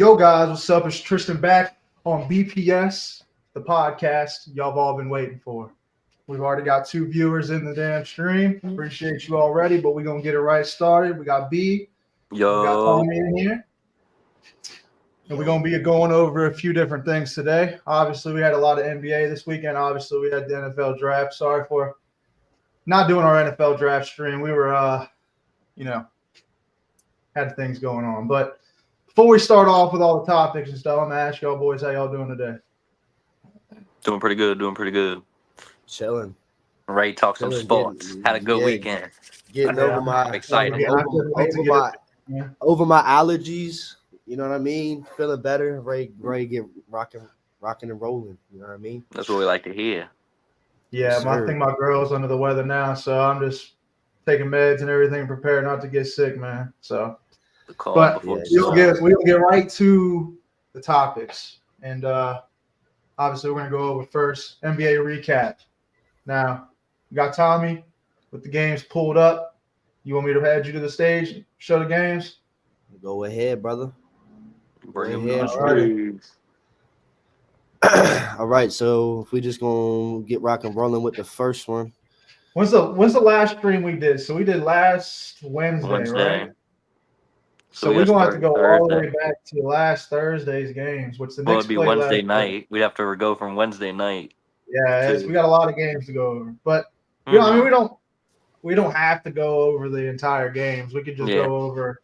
Yo, guys, what's up? It's Tristan back on BPS, the podcast y'all have all been waiting for. We've already got 2 viewers in the damn stream. Appreciate you already, but we're going to get it right started. We got B. Yo. We got Tommy in here. And we're going to be going over a few different things today. Obviously, we had a lot of NBA this weekend. Obviously, we had the NFL draft. Sorry for not doing our NFL draft stream. We were, had things going on. But before we start off with all the topics and stuff, I'm going to ask y'all boys how y'all doing today. Doing pretty good. Chilling. Ready to talk some sports. Had a good weekend. Getting over my excited. Over my allergies. You know what I mean? Feeling better. Ready to get rocking and rolling. You know what I mean? That's what we like to hear. Yeah, Yes, I think my girl's under the weather now, so I'm just taking meds and everything, prepared not to get sick, man. So, but we'll get right to the topics, and obviously we're gonna go over first NBA recap. Now, we got Tommy with the games pulled up. You want me to head you to the stage, show the games? Go ahead, brother. Bring them. All right, so if we just gonna get rock and rolling with the first one. When's the last stream we did? So we did last Wednesday. Right? So we're going to have to go all the way back to last Thursday's games, which the Knicks it'd be Wednesday night. We'd have to go from Wednesday night. Yeah, we got a lot of games to go over, but you know, I mean, we don't have to go over the entire games. We could just go over.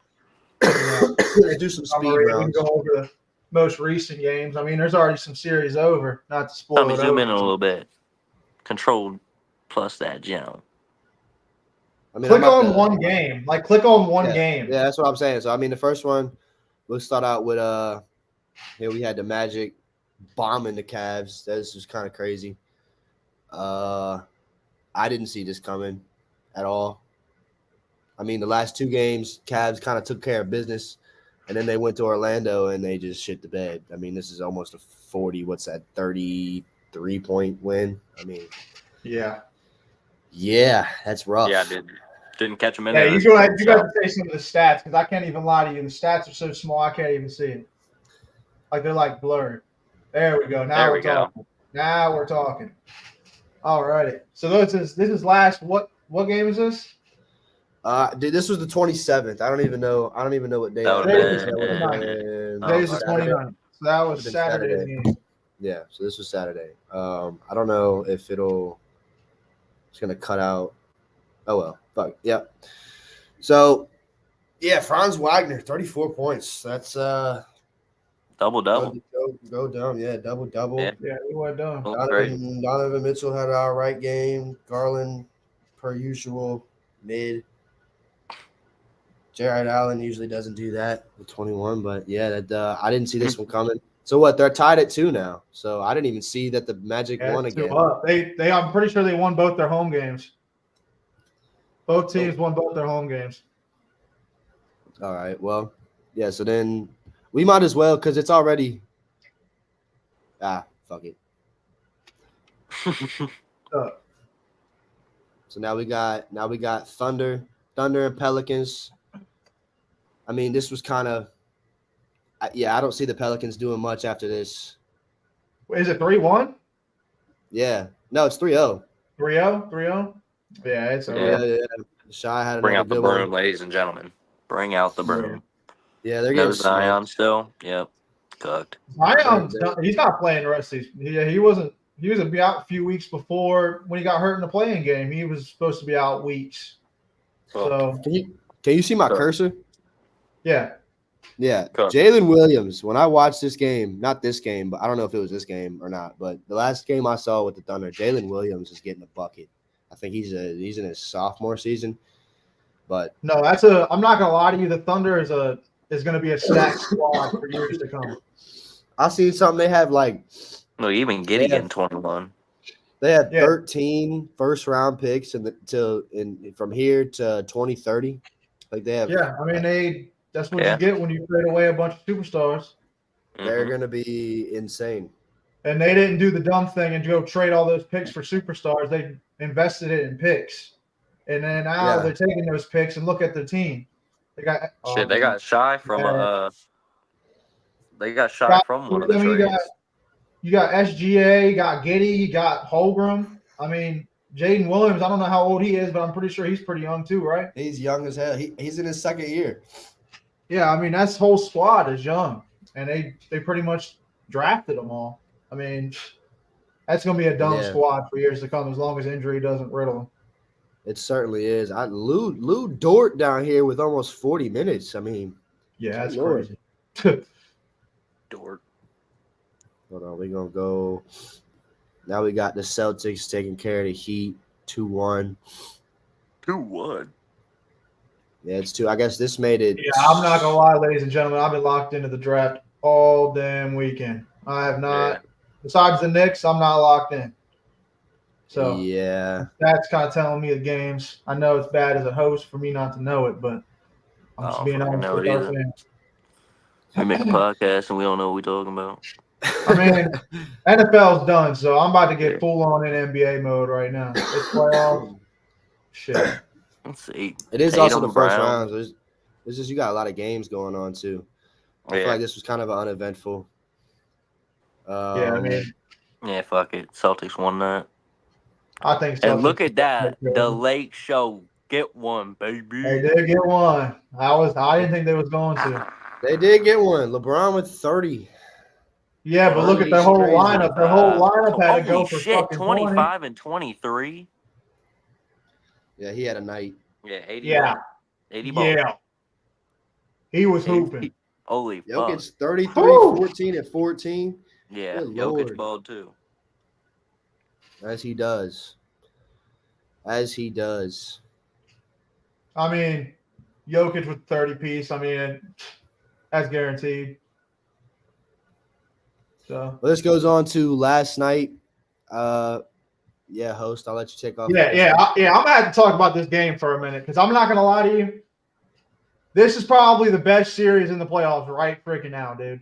Do some speed rounds. We can go over the most recent games. I mean, there's already some series over. Not to spoil it. Zoom in a little bit. Control plus that gem. I mean, click on one game. Click on one game. Yeah, that's what I'm saying. So I mean, the first one, we'll start out with here we had the Magic bombing the Cavs. This was kind of crazy. I didn't see this coming at all. I mean, the last 2 games, Cavs kind of took care of business, and then they went to Orlando and they just shit the bed. I mean, this is almost a 33-point win. I mean, yeah, that's rough. Yeah, didn't catch them in there. Yeah, you got to say some of the stats because I can't even lie to you. The stats are so small I can't even see it. They're blurred. There we go. Now we're talking. Now we're talking. All righty. So this is last. What game is this? This was the 27th. I don't even know what day. Today's the 29th. So that was Saturday's game. Yeah. So this was Saturday. I don't know if it's gonna cut out. Oh well. Fuck. Yeah. So yeah, Franz Wagner, 34 points. That's double. Go down. Yeah, double. Yeah, we went down. Donovan Mitchell had an all right game. Garland, per usual, mid. Jared Allen usually doesn't do that with 21, but yeah, I didn't see this one coming. So what? They're tied at 2 now. So I didn't even see that the Magic won again. They I'm pretty sure they won both their home games. Both teams won both their home games. All right. Well, yeah. So then we might as well because it's already. Fuck it. So now we got Thunder and Pelicans. I mean, this was kind of. I don't see the Pelicans doing much after this. Is it 3-1? Yeah. No, it's 3-0. 3-0? Yeah, it's yeah. Shy had bring out the broom, one. ladies and gentlemen. Bring out the broom. Yeah, they're getting Zion still. Yep, cooked. Zion, he's not playing the rest of these. He wasn't. He was out a few weeks before when he got hurt in the playing game. He was supposed to be out weeks. So can you see my cursor? Yeah. Yeah, Jalen Williams. When I watched this game, not this game, but I don't know if it was this game or not. But the last game I saw with the Thunder, Jalen Williams is getting a bucket. I think he's in his sophomore season. But no, I'm not gonna lie to you. The Thunder is gonna be a stacked squad for years to come. I see something they have no, even Gideon 21. They had 13 first-round picks from here to 2030. They have. Yeah, I mean that's what you get when you trade away a bunch of superstars. They're going to be insane. And they didn't do the dumb thing and go trade all those picks for superstars. They invested it in picks. And then now they're taking those picks and look at the team. They got Shy from They got shot from one of the trades. You got SGA, you got Giddey, you got Holmgren. I mean, Jaden Williams, I don't know how old he is, but I'm pretty sure he's pretty young too, right? He's young as hell. He's in his second year. Yeah, I mean, that whole squad is young, and they pretty much drafted them all. I mean, that's going to be a dumb squad for years to come as long as injury doesn't riddle them. It certainly is. Lou Dort down here with almost 40 minutes. I mean, yeah, that's crazy. Dort. Hold on, we're going to go. Now we got the Celtics taking care of the Heat 2-1. 2-1. Yeah, it's 2. I guess this made it. Yeah, I'm not going to lie, ladies and gentlemen. I've been locked into the draft all damn weekend. I have not. Yeah. Besides the Knicks, I'm not locked in. So yeah, that's kind of telling me the games. I know it's bad as a host for me not to know it, but I'm just being honest with our fans. We make a podcast and we don't know what we're talking about. I mean, NFL's done, so I'm about to get full on in NBA mode right now. It's playoffs. Shit. Let's see. It is also the first round. So it's just you got a lot of games going on too. I feel like this was kind of uneventful. Yeah, I mean, yeah, fuck it. Celtics won that. I think so. And look at that. The Lake Show. Get one, baby. They did get one. I didn't think they was going to. They did get one. LeBron with 30. Yeah, but look at their whole lineup. Their whole lineup had to go for fucking 25 and 23. Yeah, he had a night. Yeah, 80. Yeah. 80 balls. Yeah. He was hooping. Holy fuck. Jokic 33, 14 and 14. Yeah, Jokic balled too. As he does. As he does. I mean, Jokic with 30 piece. I mean, that's guaranteed. So well, this goes on to last night. Yeah, host, I'll let you take off. Yeah. I'm gonna have to talk about this game for a minute because I'm not gonna lie to you. This is probably the best series in the playoffs right freaking now, dude.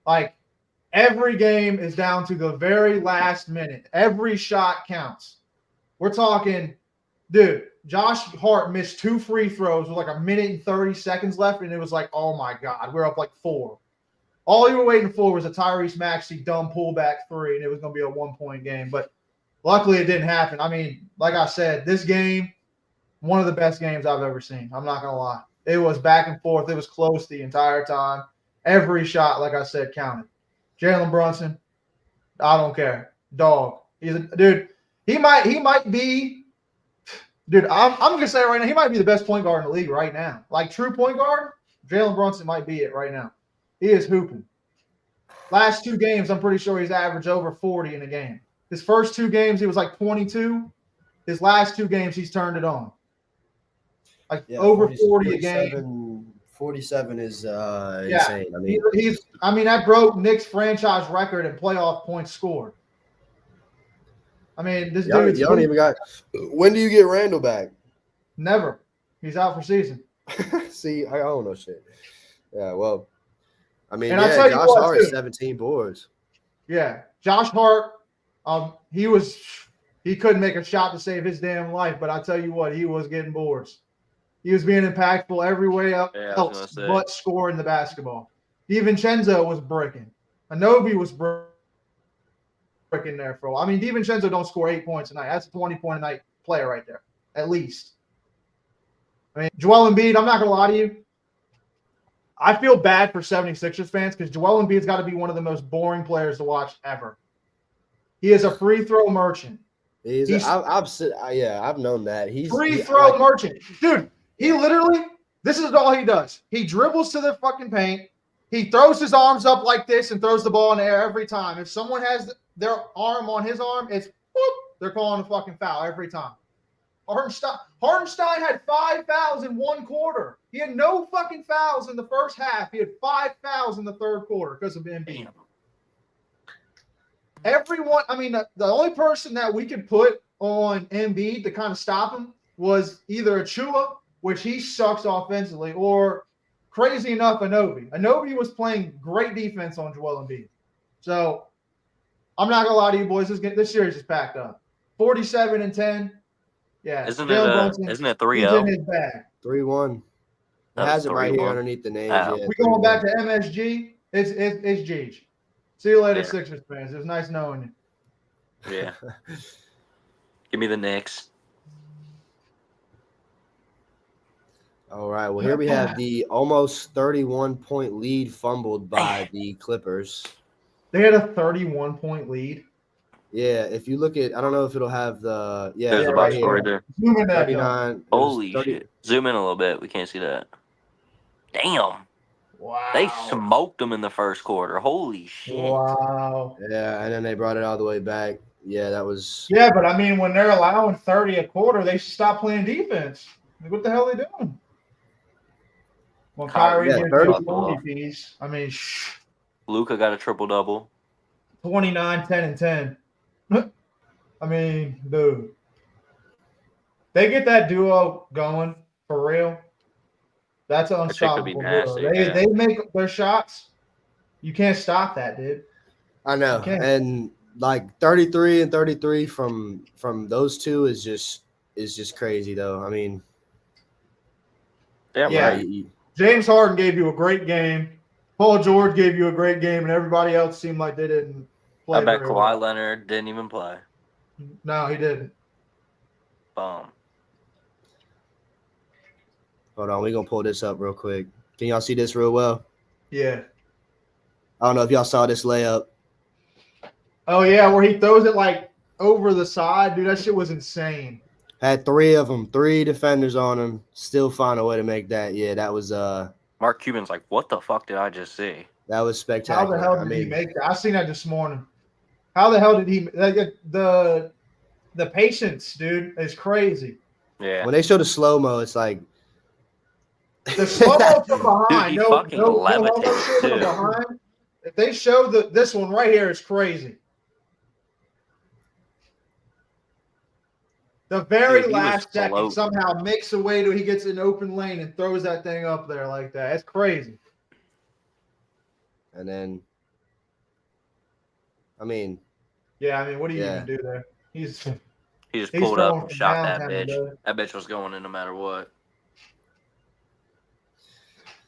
Like, every game is down to the very last minute. Every shot counts. We're talking, dude, Josh Hart missed 2 free throws with like 1 minute and 30 seconds left, and it was like, oh my God, we're up like 4. All you were waiting for was a Tyrese Maxey dumb pullback 3, and it was going to be a 1-point game. But luckily it didn't happen. I mean, like I said, this game, one of the best games I've ever seen. I'm not going to lie. It was back and forth. It was close the entire time. Every shot, like I said, counted. Jalen Brunson, I don't care. Dog. He's a dude. He might be, dude, I'm gonna say it right now, he might be the best point guard in the league right now. Like true point guard, Jalen Brunson might be it right now. He is hooping. Last 2 games, I'm pretty sure he's averaged over 40 in a game. His first 2 games, he was like 22. His last 2 games, he's turned it on. Like over 40 a game. 47 is insane. I mean, that broke Nick's franchise record in playoff points scored. I mean, this dude. You don't even got. When do you get Randall back? Never. He's out for season. See, I don't know shit. Yeah, well, I mean, and Josh Hart 17 boards. Yeah, Josh Hart. He couldn't make a shot to save his damn life, but I tell you what, he was getting boards. He was being impactful every way else but scoring the basketball. DiVincenzo was breaking. Anobi was breaking there for a while. I mean, DiVincenzo don't score 8 points a night. That's a 20-point-a-night player right there, at least. I mean, Joel Embiid, I'm not going to lie to you. I feel bad for 76ers fans because Joel Embiid's got to be one of the most boring players to watch ever. He is a free throw merchant. I've known that. He's free throw merchant. Dude, he literally, this is all he does. He dribbles to the fucking paint. He throws his arms up like this and throws the ball in the air every time. If someone has their arm on his arm, it's whoop, they're calling a fucking foul every time. Hartenstein had 5 fouls in 1 quarter. He had no fucking fouls in the first half. He had 5 fouls in the third quarter because of Embiid. Everyone, I mean, the only person that we could put on Embiid to kind of stop him was either Achua, which he sucks offensively, or crazy enough, Anobi. Anobi was playing great defense on Joel Embiid. So I'm not going to lie to you boys. This series is packed up. 47-10. Yeah. Isn't it 3-0? In his bag. 3-1. It has it right here underneath the names. We're going back to MSG. It's Gage. See you later, Yeah. Sixers fans. It was nice knowing you. Yeah. Give me the Knicks. All right. Well, here we have the almost 31-point lead fumbled by the Clippers. They had a 31-point lead. Yeah, if you look at, I don't know if it'll have the There's a box score right there. Zoom in that. 39. Holy shit! Zoom in a little bit. We can't see that. Damn. Wow. They smoked them in the first quarter. Holy shit. Wow. Yeah, and then they brought it all the way back. Yeah, that was. Yeah, but I mean, when they're allowing 30 a quarter, they should stop playing defense. Like, what the hell are they doing? Well, Kyrie yeah, gives 30 you 40 piece. I mean, Luka got a triple-double. 29, 10, and 10. I mean, dude. They get that duo going for real. That's an unstoppable nasty, duo. yeah. They make their shots. You can't stop that, dude. I know. And like 33 and 33 from those two is just crazy though. I mean, yeah. James Harden gave you a great game. Paul George gave you a great game, and everybody else seemed like they didn't play. I bet Kawhi Leonard didn't even play. No, he didn't. Boom. Hold on, we're gonna pull this up real quick. Can y'all see this real well? Yeah. I don't know if y'all saw this layup. Oh yeah, where he throws it like over the side, dude. That shit was insane. Had three of them, 3 defenders on him. Still find a way to make that. Yeah, that was Mark Cuban's like, what the fuck did I just see? That was spectacular. How the hell did he make that? I seen that this morning. How the hell did he? The patience, dude, is crazy. Yeah. When they show the slow mo, it's like the slow mo from behind. Dude, he fucking levitates too. Behind. If they show this one right here, it's crazy. The very last second somehow makes a way to he gets an open lane and throws that thing up there like that. It's crazy. And then, I mean, yeah, I mean, what do you even do there? He just pulled up and shot that bitch. That bitch was going in no matter what.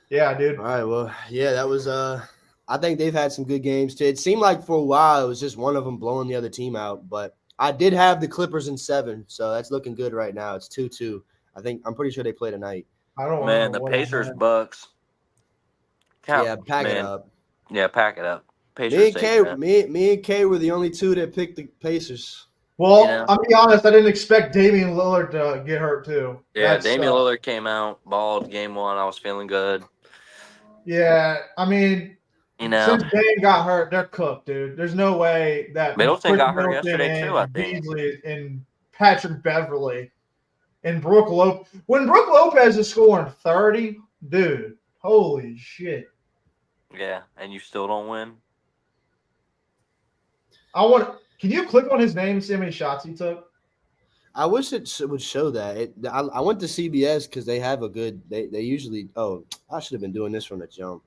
Yeah, dude. All right, well, yeah, that was I think they've had some good games too. It seemed like for a while it was just one of them blowing the other team out, but I did have the Clippers in 7, so that's looking good right now. It's 2-2. I'm pretty sure they play tonight. I don't know the Pacers Bucks. Yeah, pack it up. Yeah, pack it up. Pacers. Me and Kay were the only two that picked the Pacers. Well, I'll be honest, I didn't expect Damian Lillard to get hurt too. Yeah, Damian Lillard came out, balled game 1. I was feeling good. Yeah, I mean, since Dame got hurt, they're cooked, dude. There's no way that Middleton got hurt yesterday too, I think. Beasley and Patrick Beverly and Brook Lopez. When Brook Lopez is scoring 30, dude, holy shit. Yeah, and you still don't win. Can you click on his name and see how many shots he took? I wish it would show that. I went to CBS because they have a good. They usually. Oh, I should have been doing this from the jump.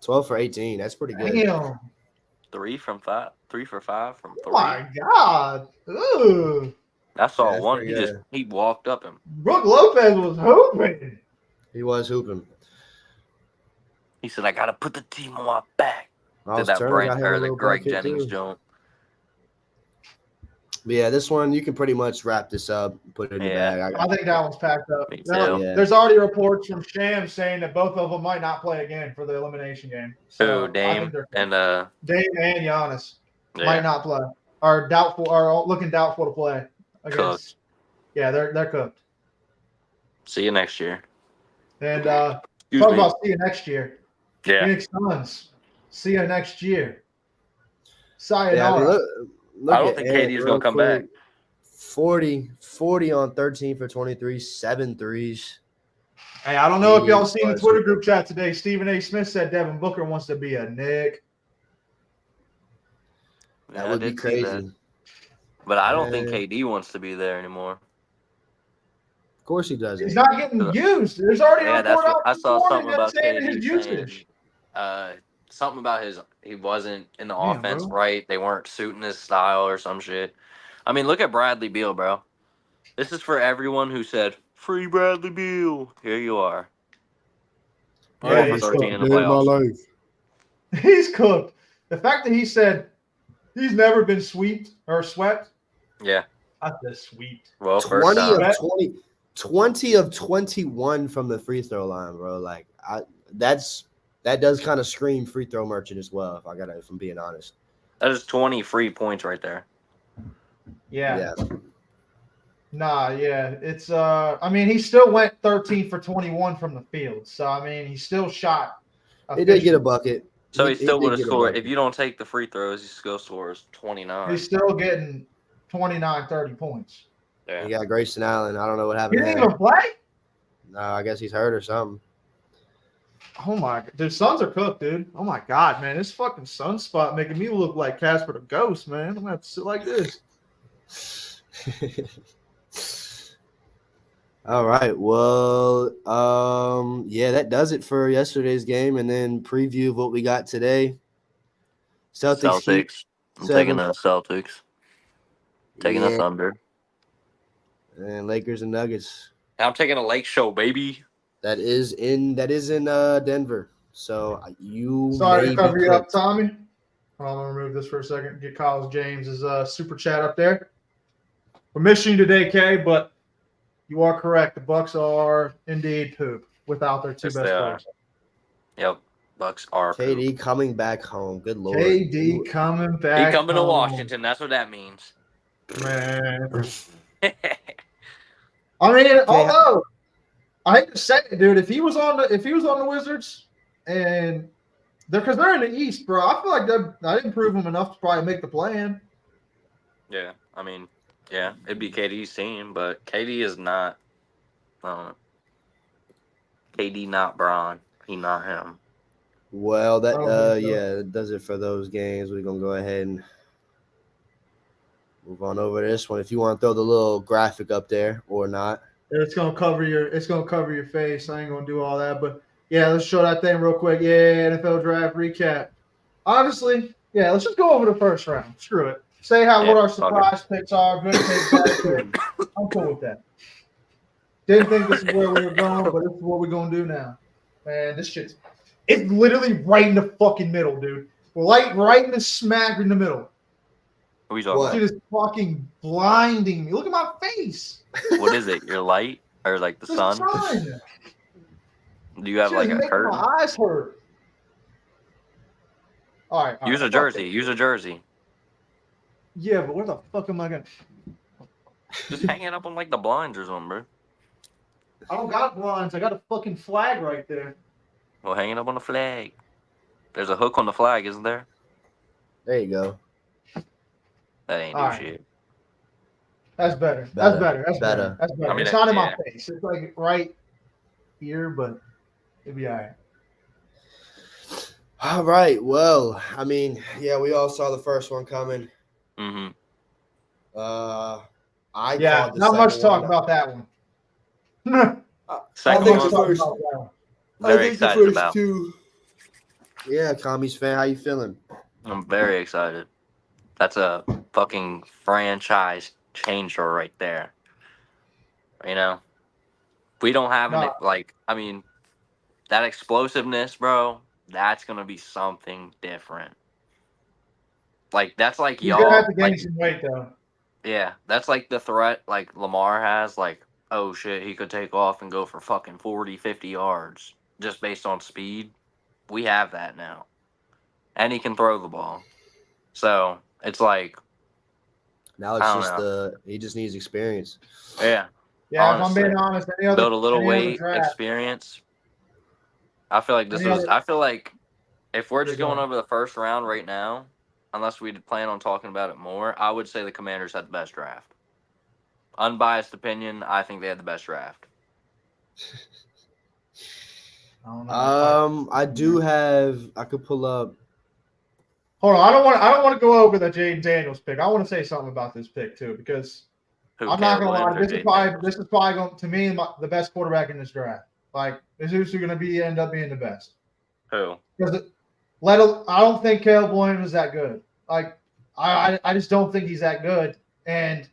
12 for 18. That's pretty good. Damn. 3 for 5 from 3. Oh my god. Ooh. I saw one. He walked up him. Brook Lopez was hooping. He was hooping. He said, "I got to put the team on my back." Did that the Greg Jennings jump? But yeah, this one you can pretty much wrap this up, put it in the bag. I think that one's packed up. There's already reports from Shams saying that both of them might not play again for the elimination game. So Dame and Giannis might not play, are doubtful, are looking doubtful to play against. Yeah, they're cooked. See you next year. And talk about see you next year. Yeah, Phoenix Suns. See you next year. Sayonara. I don't think KD is going to come back. 40 on 13 for 23, 7 threes. Hey, I don't know if y'all seen the Twitter group chat today. Stephen A. Smith said Devin Booker wants to be a Knick. That would be crazy. But I don't think KD wants to be there anymore. Of course he doesn't. He's not getting used. There's already a report out. I saw something about KD his usage. Something about he wasn't in the offense right. They weren't suiting his style or some shit. I mean, look at Bradley Beal, bro. This is for everyone who said, free Bradley Beal. Here you are. 4 for 13 in the playoffs. He's cooked. The fact that he said he's never been swept. Yeah. Not the sweep. Well, 20 of 21 from the free throw line, bro. Like that does kind of scream free throw merchant as well. If I'm being honest. That is 20 free points right there. Yeah. Nah, yeah. It's I mean, he still went 13 for 21 from the field. So I mean, he still shot. He did get a bucket. So he still would have scored. If you don't take the free throws, he still scores 29. He's still getting 29, 30 points. Yeah. He got Grayson Allen. I don't know what happened. He didn't even play? No, I guess he's hurt or something. Oh my, the Suns are cooked, dude. Oh my God, man, this fucking sun spot making me look like Casper the Ghost, man. I'm gonna have to sit like this. All right. Well, yeah, that does it for yesterday's game, and then preview of what we got today. Celtics. I'm taking the Celtics. Taking the Thunder. And Lakers and Nuggets. I'm taking a Lake Show, baby. That is in Denver. So you sorry to cover you up, Tommy. I'm gonna remove this for a second. Get College James's super chat up there. We're missing you today, Kay, but you are correct. The Bucks are indeed poop without their two best players. Yep, Bucks are KD poop. coming back home. Good Lord. KD coming back. He coming to Washington. That's what that means. Man. I mean, although I hate to say it, dude, if he was on the Wizards and because they're in the East, bro, I feel like I didn't prove him enough to probably make the play-in. Yeah, I mean, yeah, it'd be KD's team, but KD is not. I don't know. KD not Bron. He not him. Well, that does it for those games. We're gonna go ahead and move on over to this one. If you want to throw the little graphic up there or not. It's gonna cover your face. I ain't gonna do all that, but yeah, let's show that thing real quick. Yeah, NFL draft recap. Honestly, yeah, let's just go over the first round. Screw it. Say what our surprise picks are, good picks, bad picks. I'm cool with that. Didn't think this is where we were going, but this is what we're gonna do now. Man, it's literally right in the fucking middle, dude. We're like right in the smack in the middle. What are you talking about? Shit is fucking blinding me. Look at my face. What is it? Your light or like the sun? Do you have like a curtain? My eyes hurt. All right. Use a jersey. Use a jersey. Yeah, but where the fuck am I gonna? Just hang it up on like the blinds or something, bro. I don't got blinds. I got a fucking flag right there. Well, hang it up on the flag. There's a hook on the flag, isn't there? There you go. That ain't shit. That's better. That's better. I mean, it's not in my face. It's like right here, but it'll be all right. All right. Well, I mean, yeah, we all saw the first one coming. Mm-hmm. Not much talk about that one. Second one. Very excited about. Two. Yeah, Commies fan, how you feeling? I'm very excited. That's a fucking franchise changer right there. You know, we don't have that explosiveness, bro. That's gonna be something different. Like that's like y'all. You're gonna have to gain some weight though. Yeah, that's like the threat like Lamar has. Like, oh shit, he could take off and go for fucking 40, 50 yards just based on speed. We have that now, and he can throw the ball. So it's like now it's just he just needs experience. Yeah. Yeah, honestly, if I'm being honest, build a little weight, experience. I feel like I feel like if we're just going over the first round right now, unless we plan on talking about it more, I would say the Commanders had the best draft. Unbiased opinion, I think they had the best draft. I do have. I could pull up. Hold on, I don't want to go over the Jaden Daniels pick. I want to say something about this pick too, because I'm not gonna lie. This is probably going to me the best quarterback in this draft. Like, this is who's going to end up being the best. Who? Because I don't think Caleb Williams is that good. Like, I just don't think he's that good. And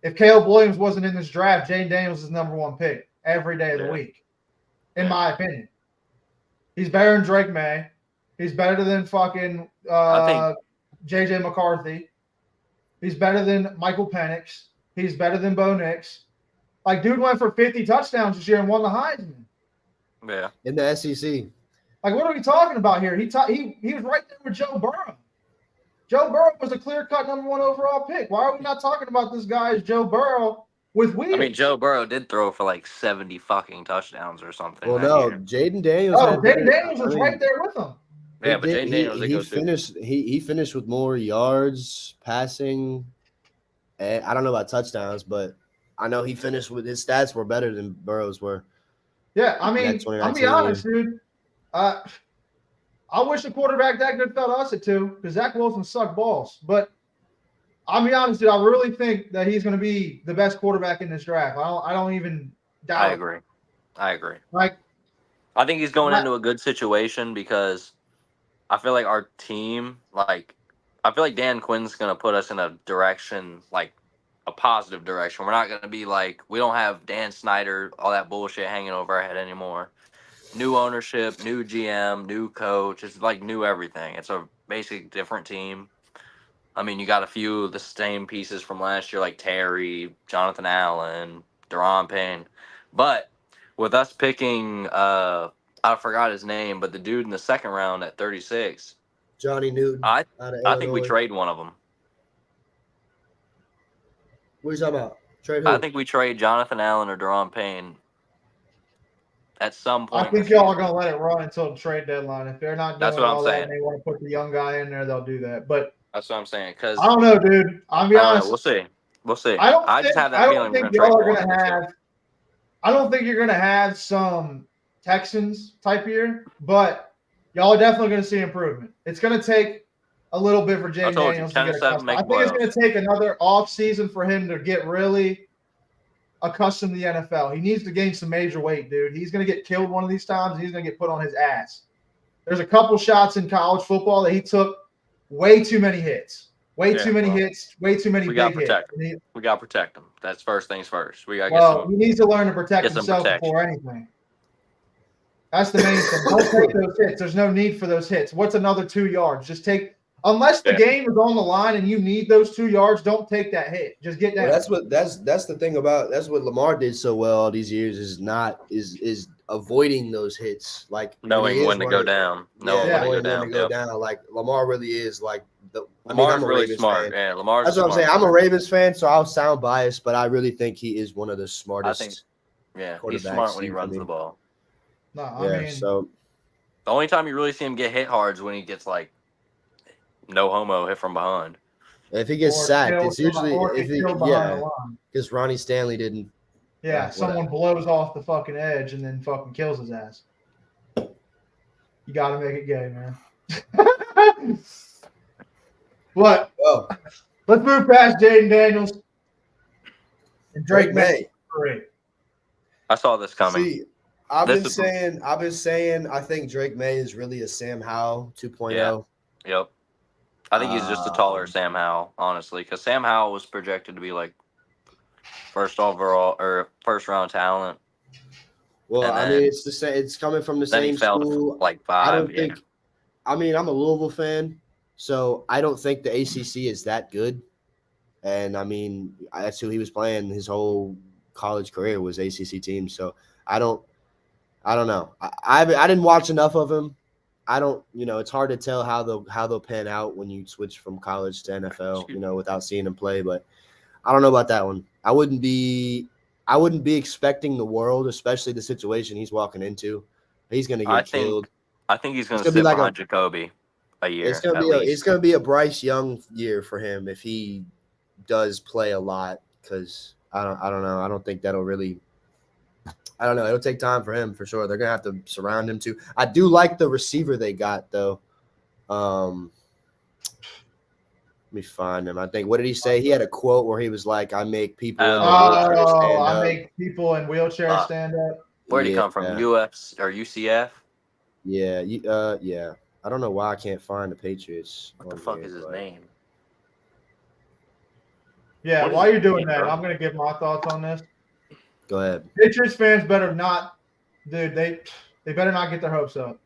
if Caleb Williams wasn't in this draft, Jaden Daniels is number one pick every day of the week, in my opinion. He's better than Drake May. He's better than fucking JJ McCarthy. He's better than Michael Penix. He's better than Bo Nix. Like, dude went for 50 touchdowns this year and won the Heisman. Yeah. In the SEC. Like, what are we talking about here? He was right there with Joe Burrow. Joe Burrow was a clear-cut number 1 overall pick. Why are we not talking about this guy as Joe Burrow with wheels? I mean, Joe Burrow did throw for like 70 fucking touchdowns or something. Well, no, year. Jaden Daniels. Jaden Daniels was right there with him. Yeah, but Jaden Daniels he finished with more yards passing. And I don't know about touchdowns, but I know he finished with his stats were better than Burrow's were. Yeah, I mean, I'll be honest, dude. I wish a quarterback that good felt us at 2 because Zach Wilson sucked balls. But I'll be honest, dude. I really think that he's going to be the best quarterback in this draft. I don't even doubt. I agree. Like, I think he's going into a good situation because I feel like our team, I feel like Dan Quinn's going to put us in a direction, like a positive direction. We're not going to be like, we don't have Dan Snyder, all that bullshit hanging over our head anymore. New ownership, new GM, new coach. It's like new everything. It's a basic different team. I mean, you got a few of the same pieces from last year, like Terry, Jonathan Allen, Deron Payne. But with us picking, I forgot his name, but the dude in the second round at 36, Johnny Newton. I think we trade one of them. What are you talking about? Trade who? I think we trade Jonathan Allen or Deron Payne at some point. I think y'all are going to let it run until the trade deadline. If they're not doing all that and they want to put the young guy in there, they'll do that. But that's what I'm saying. Because I don't know, dude. I'll be honest. We'll see. I don't think you're going to have some Texans type year, but y'all are definitely going to see improvement. It's going to take a little bit for Jaden Daniels to get accustomed. I think it's going to take another off season for him to get really accustomed to the NFL. He needs to gain some major weight, dude. He's going to get killed one of these times. He's going to get put on his ass. There's a couple shots in college football that he took way too many hits. Way too many hits. Way too many big hits. We got to protect him. That's first things first. We got to get some. He needs to learn to protect himself before anything. That's the main thing. Don't take those hits. There's no need for those hits. What's another 2 yards? Just take – unless the game is on the line and you need those 2 yards, don't take that hit. Just get down. Well, that's the thing about – that's what Lamar did so well all these years is avoiding those hits. Like knowing when to go down. Knowing when to go down. Like Lamar really is like – Lamar's really smart. Fan. Yeah, Lamar's That's what I'm saying. I'm a Ravens fan, so I'll sound biased, but I really think he is one of the smartest. He's smart when he runs the ball. No, I mean, so the only time you really see him get hit hard is when he gets like no homo hit from behind. If he gets sacked, it's usually because Ronnie Stanley didn't. Yeah, someone blows off the fucking edge and then fucking kills his ass. You got to make it gay, man. What? Oh. Let's move past Jaden Daniels and Drake May. I saw this coming. See, I've been saying I think Drake May is really a Sam Howell 2.0. Yeah. Yep. I think he's just a taller Sam Howell, honestly, because Sam Howell was projected to be like first overall or first round talent. Well, I mean, it's the same. It's coming from the same school. Like 5. I don't think. I mean, I'm a Louisville fan, so I don't think the ACC is that good. And I mean, that's who he was playing his whole college career was ACC teams. So I don't know. I didn't watch enough of him. I don't, it's hard to tell how they'll pan out when you switch from college to NFL, without seeing him play. But I don't know about that one. I wouldn't be expecting the world, especially the situation he's walking into. He's going to get killed. I think he's going to sit behind Jacoby a year. It's going to be a Bryce Young year for him if he does play a lot. Because I don't know. I don't think that'll really. I don't know. It'll take time for him for sure. They're gonna have to surround him too. I do like the receiver they got though. Let me find him. I think what did he say? He had a quote where he was like, "I make people in wheelchairs stand up." I make people in wheelchairs stand up. Where'd he come from? UF or UCF? Yeah. Yeah. I don't know why I can't find the Patriots. What the fuck is his name? Yeah, while you're doing that, I'm gonna give my thoughts on this. Go ahead. Patriots fans better not, dude. They better not get their hopes up.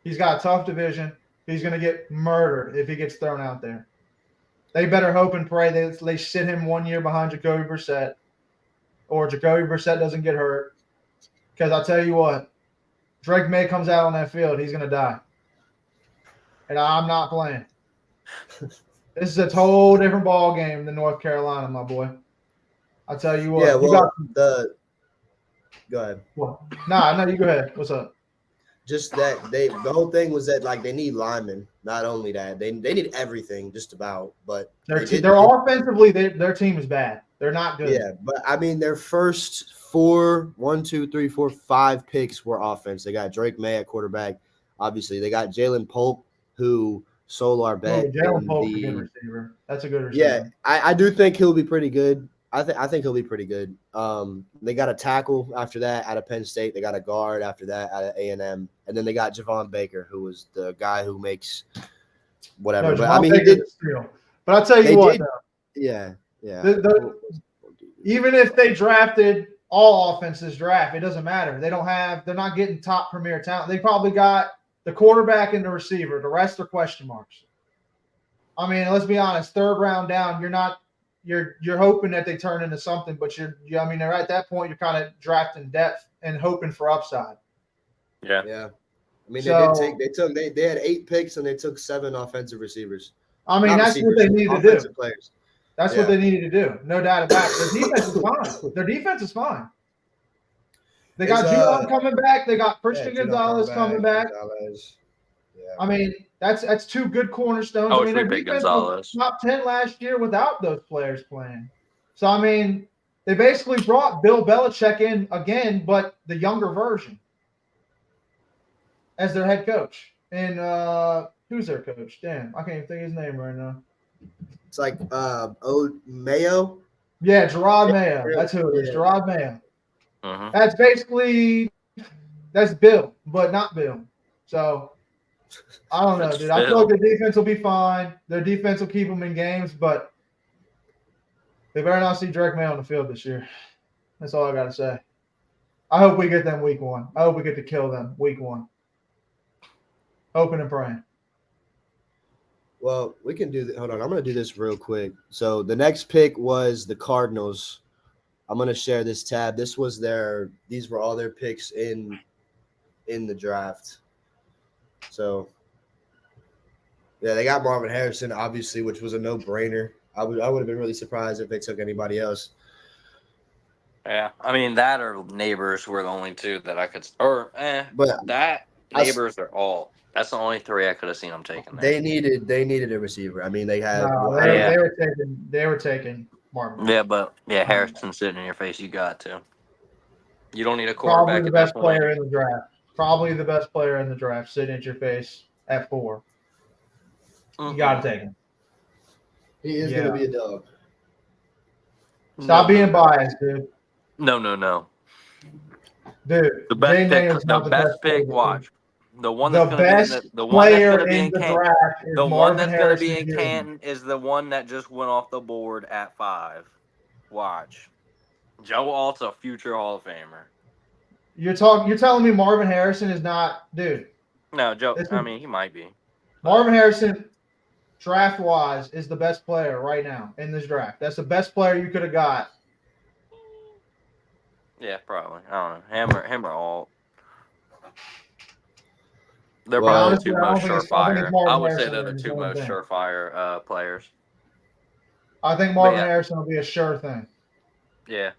He's got a tough division. He's going to get murdered if he gets thrown out there. They better hope and pray they sit him 1 year behind Jacoby Brissett, or Jacoby Brissett doesn't get hurt. Because I'll tell you what, Drake May comes out on that field, he's going to die. And I'm not playing. This is a whole different ball game than North Carolina, my boy. I'll tell you what. Yeah, well, go ahead. No, you go ahead. What's up? Just that the whole thing was that like they need linemen. Not only that, they need everything just about. But they're offensively, their team is bad. They're not good. Yeah, but I mean their first 5 picks were offense. They got Drake May at quarterback. Obviously, they got Jalen Polk, who Solar bet. Jalen Polk's a good receiver. That's a good receiver. Yeah, I do think he'll be pretty good. I think he'll be pretty good. They got a tackle after that out of Penn State. They got a guard after that out of A&M. And then they got Javon Baker, who was the guy who makes whatever. But I mean, he did. But I'll tell you what, though. Yeah. Even if they drafted all offenses draft, it doesn't matter. They're not getting top premier talent. They probably got the quarterback and the receiver. The rest are question marks. I mean, let's be honest. 3rd round down, you're hoping that they turn into something, but they're at that point. You're kind of drafting depth and hoping for upside. Yeah. I mean, they had 8 picks and they took 7 offensive receivers. I mean, that's what they need to do. Players. That's what they needed to do. No doubt about it. Their defense is fine. They got Jalen coming back. They got Christian Gonzalez coming back. Yeah. I mean, that's 2 good cornerstones. Oh, I mean, their defense was top 10 last year without those players playing. So, I mean, they basically brought Bill Belichick in again, but the younger version as their head coach. And who's their coach? Damn, I can't even think of his name right now. It's like Mayo. Yeah, Gerard Mayo. That's who it is. Gerard Mayo. Uh-huh. That's Bill, but not Bill. So I don't know, dude. I feel like their defense will be fine. Their defense will keep them in games, but they better not see Drake May on the field this year. That's all I got to say. I hope we get them week 1. I hope we get to kill them week 1. Hoping and praying. Well, we can do that. Hold on. I'm going to do this real quick. So the next pick was the Cardinals. I'm going to share this tab. These were all their picks in the draft. So, yeah, they got Marvin Harrison, obviously, which was a no-brainer. I would have been really surprised if they took anybody else. Yeah, I mean, that or Neighbors were the only 2 that I could – Neighbors are all – that's the only 3 I could have seen them taking there. They needed a receiver. I mean, they had they were taking Marvin. Yeah, but Harrison's sitting in your face. You got to. You don't need a quarterback. Probably the best player in the draft. Probably the best player in the draft, sitting at your face at 4. You got to take him. He is going to be a dog. Stop being biased, dude. No. Dude, the best pick. Watch. The one that's player in the draft is the one that's going to be in Jr. Canton is the one that just went off the board at 5. Watch. Joe Alt's a future Hall of Famer. You're telling me Marvin Harrison is not, dude? No, Joe. I mean, he might be. Marvin Harrison, draft-wise, is the best player right now in this draft. That's the best player you could have got. Yeah, probably. I don't know. Him or Alt. They're probably the 2 most surefire. I would say they're the 2 most surefire players. I think Marvin Harrison will be a sure thing. Yeah.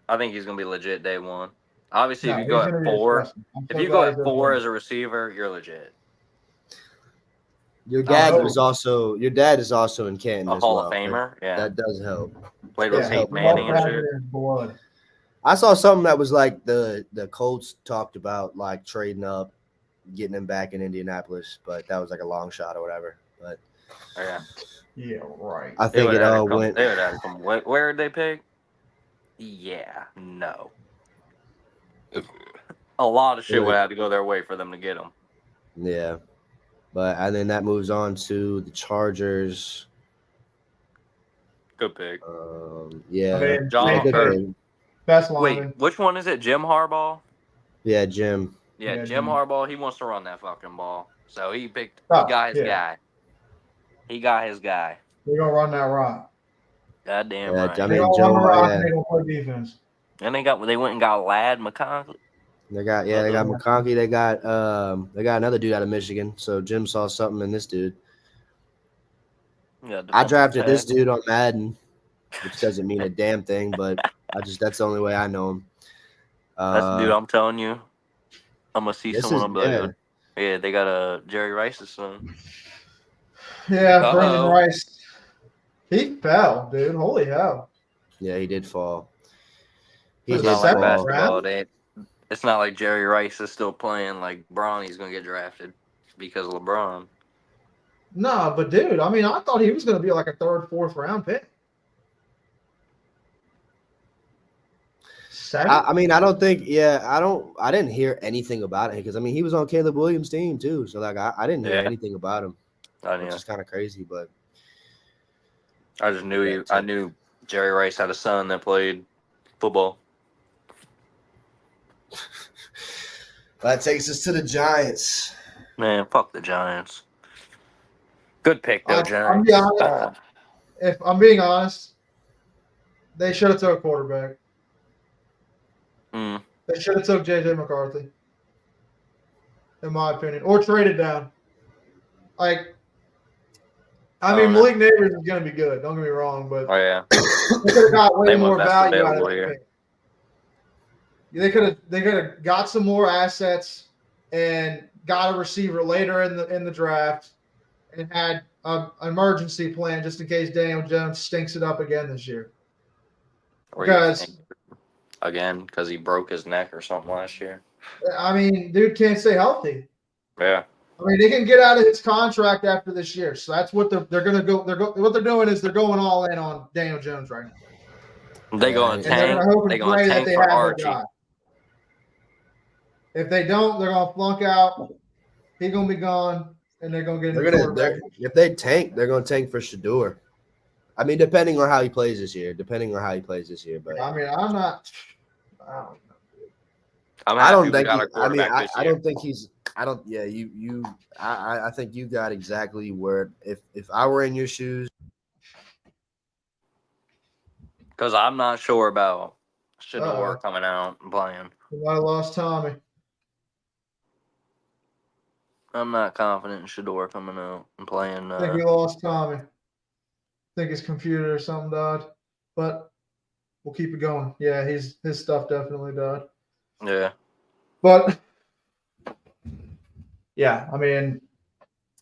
I think he's going to be legit day 1. Obviously, if you go at 4 as a receiver, you're legit. Your dad is also in Canton. A Hall of Famer. Yeah. That does help. Played with Peyton Manning and shit. I saw something that was like the Colts talked about like trading up, getting him back in Indianapolis, but that was like a long shot or whatever. But yeah, right. I think it all went. They would have come. Where did they pick? Yeah, no. A lot of shit would have to go their way for them to get them. Yeah, and then that moves on to the Chargers. Good pick. John Best lineman. Wait, which one is it? Jim Harbaugh? Yeah, Jim. Yeah, Jim Harbaugh, he wants to run that fucking ball. So he Oh, got his guy. He got his guy. They're going to run that rock. Goddamn Yeah, right. I mean, they're going to run the rock and they're going to play defense. And they went and got Lad McConkey. They got McConkey. They got another dude out of Michigan. So Jim saw something in this dude. Yeah, I drafted this dude on Madden, which doesn't mean a damn thing, but that's the only way I know him. That's the dude I'm telling you. I'm gonna see someone. Yeah, they got a Jerry Rice's son. Yeah, Brendan Rice. He fell, dude. Holy hell. Yeah, he did fall. It's not like basketball. It's not like Jerry Rice is still playing like Bronny's gonna get drafted because of LeBron. No, but dude, I mean, I thought he was gonna be like a 3rd, 4th round pick. I mean, I don't think. Yeah, I didn't hear anything about it because I mean, he was on Caleb Williams' team too. So like, I didn't hear anything about him, which is kind of crazy. But I just knew I knew Jerry Rice had a son that played football. That takes us to the Giants. Man, fuck the Giants. Good pick though, Giants. If I'm being honest, they should have took a quarterback. They should have took J.J. McCarthy, in my opinion, or traded down. Like, I mean, Malik Neighbors is going to be good. Don't get me wrong, but they could have got way more value out of it. They could have got some more assets and got a receiver later in the draft and had an emergency plan just in case Daniel Jones stinks it up again this year. Because he broke his neck or something last year. I mean, dude can't stay healthy. Yeah. I mean, they can get out of his contract after this year, so that's what they're going to go. What they're doing is they're going all in on Daniel Jones right now. They going to tank. They're going to tank for Archie. If they don't, they're going to flunk out. He's going to be gone, and they're going to get. If they tank, they're going to tank for Shador. I mean, depending on how he plays this year. But I mean, I'm not. I don't know. I don't think. I don't think he's. I don't. Yeah, you. I think you got exactly where. If I were in your shoes. Because I'm not sure about Shador coming out and playing. I lost Tommy. I'm not confident in Shador coming out and playing. I think we lost Tommy. I think his computer or something died, but we'll keep it going. Yeah, his stuff definitely died. Yeah. But, yeah, I mean,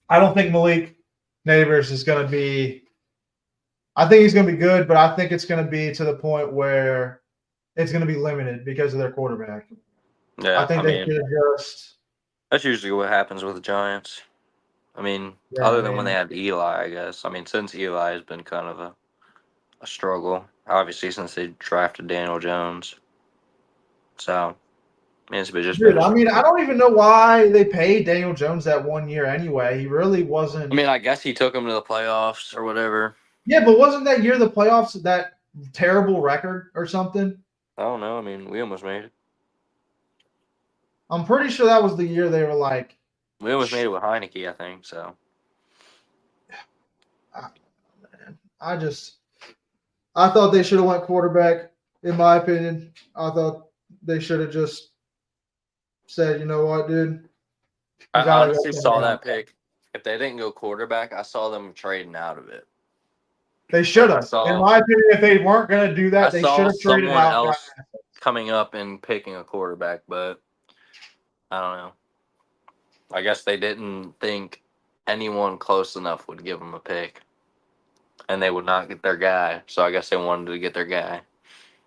I don't think Malik Neighbors is going to be – I think he's going to be good, but I think it's going to be to the point where it's going to be limited because of their quarterback. Yeah, I think they should just – That's usually what happens with the Giants. I mean, other than when they had Eli, I guess. I mean, since Eli has been kind of a struggle, obviously, since they drafted Daniel Jones. So, I mean, it's been just. Dude, I mean, I don't even know why they paid Daniel Jones that 1 year anyway. He really wasn't. I mean, I guess he took him to the playoffs or whatever. Yeah, but wasn't that year the playoffs that terrible record or something? I don't know. I mean, we almost made it. I'm pretty sure that was the year they were like. We almost made it with Heineke, I think, so. I thought they should have went quarterback, in my opinion. I thought they should have just said, you know what, dude? I honestly saw that pick. If they didn't go quarterback, I saw them trading out of it. They should have. In my opinion, if they weren't going to do that, they should have traded out. Else coming up and picking a quarterback, but I don't know. I guess they didn't think anyone close enough would give them a pick. And they would not get their guy. So I guess they wanted to get their guy.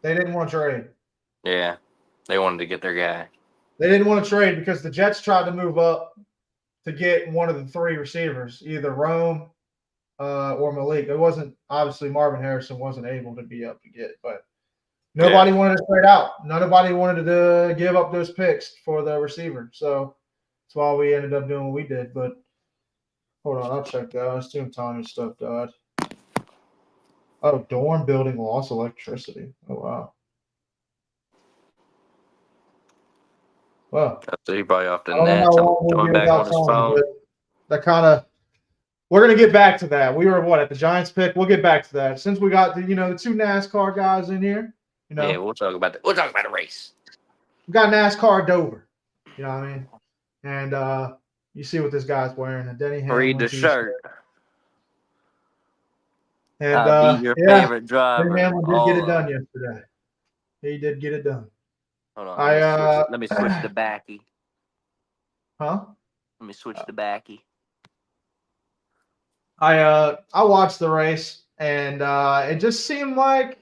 They didn't want to trade. Yeah. They wanted to get their guy. They didn't want to trade because the Jets tried to move up to get one of the 3 receivers, either Rome or Malik. It wasn't, obviously, Marvin Harrison wasn't able to be up to get, but nobody wanted to trade out. Nobody wanted to give up those picks for the receiver. So that's why we ended up doing what we did. But hold on, I'll check that. I assume Tommy's stuff died. Oh, dorm building lost electricity. Oh, wow. Well, So he probably off the I don't know net, how long we'll coming be back on without his Tony, phone. but that kind of we're gonna get back to that. We were at the Giants pick. We'll get back to that since we got the the two NASCAR guys in here. Yeah, we'll talk about that. We'll talk about the race. We got NASCAR Dover. You know what I mean? And you see what this guy's wearing, a Denny Hamlin Read the shirt. And I'll be your favorite driver. Denny Hamlin did get it done yesterday. He did get it done. Hold on. Let me switch the backy. Huh? Let me switch the backy. I watched the race, and it just seemed like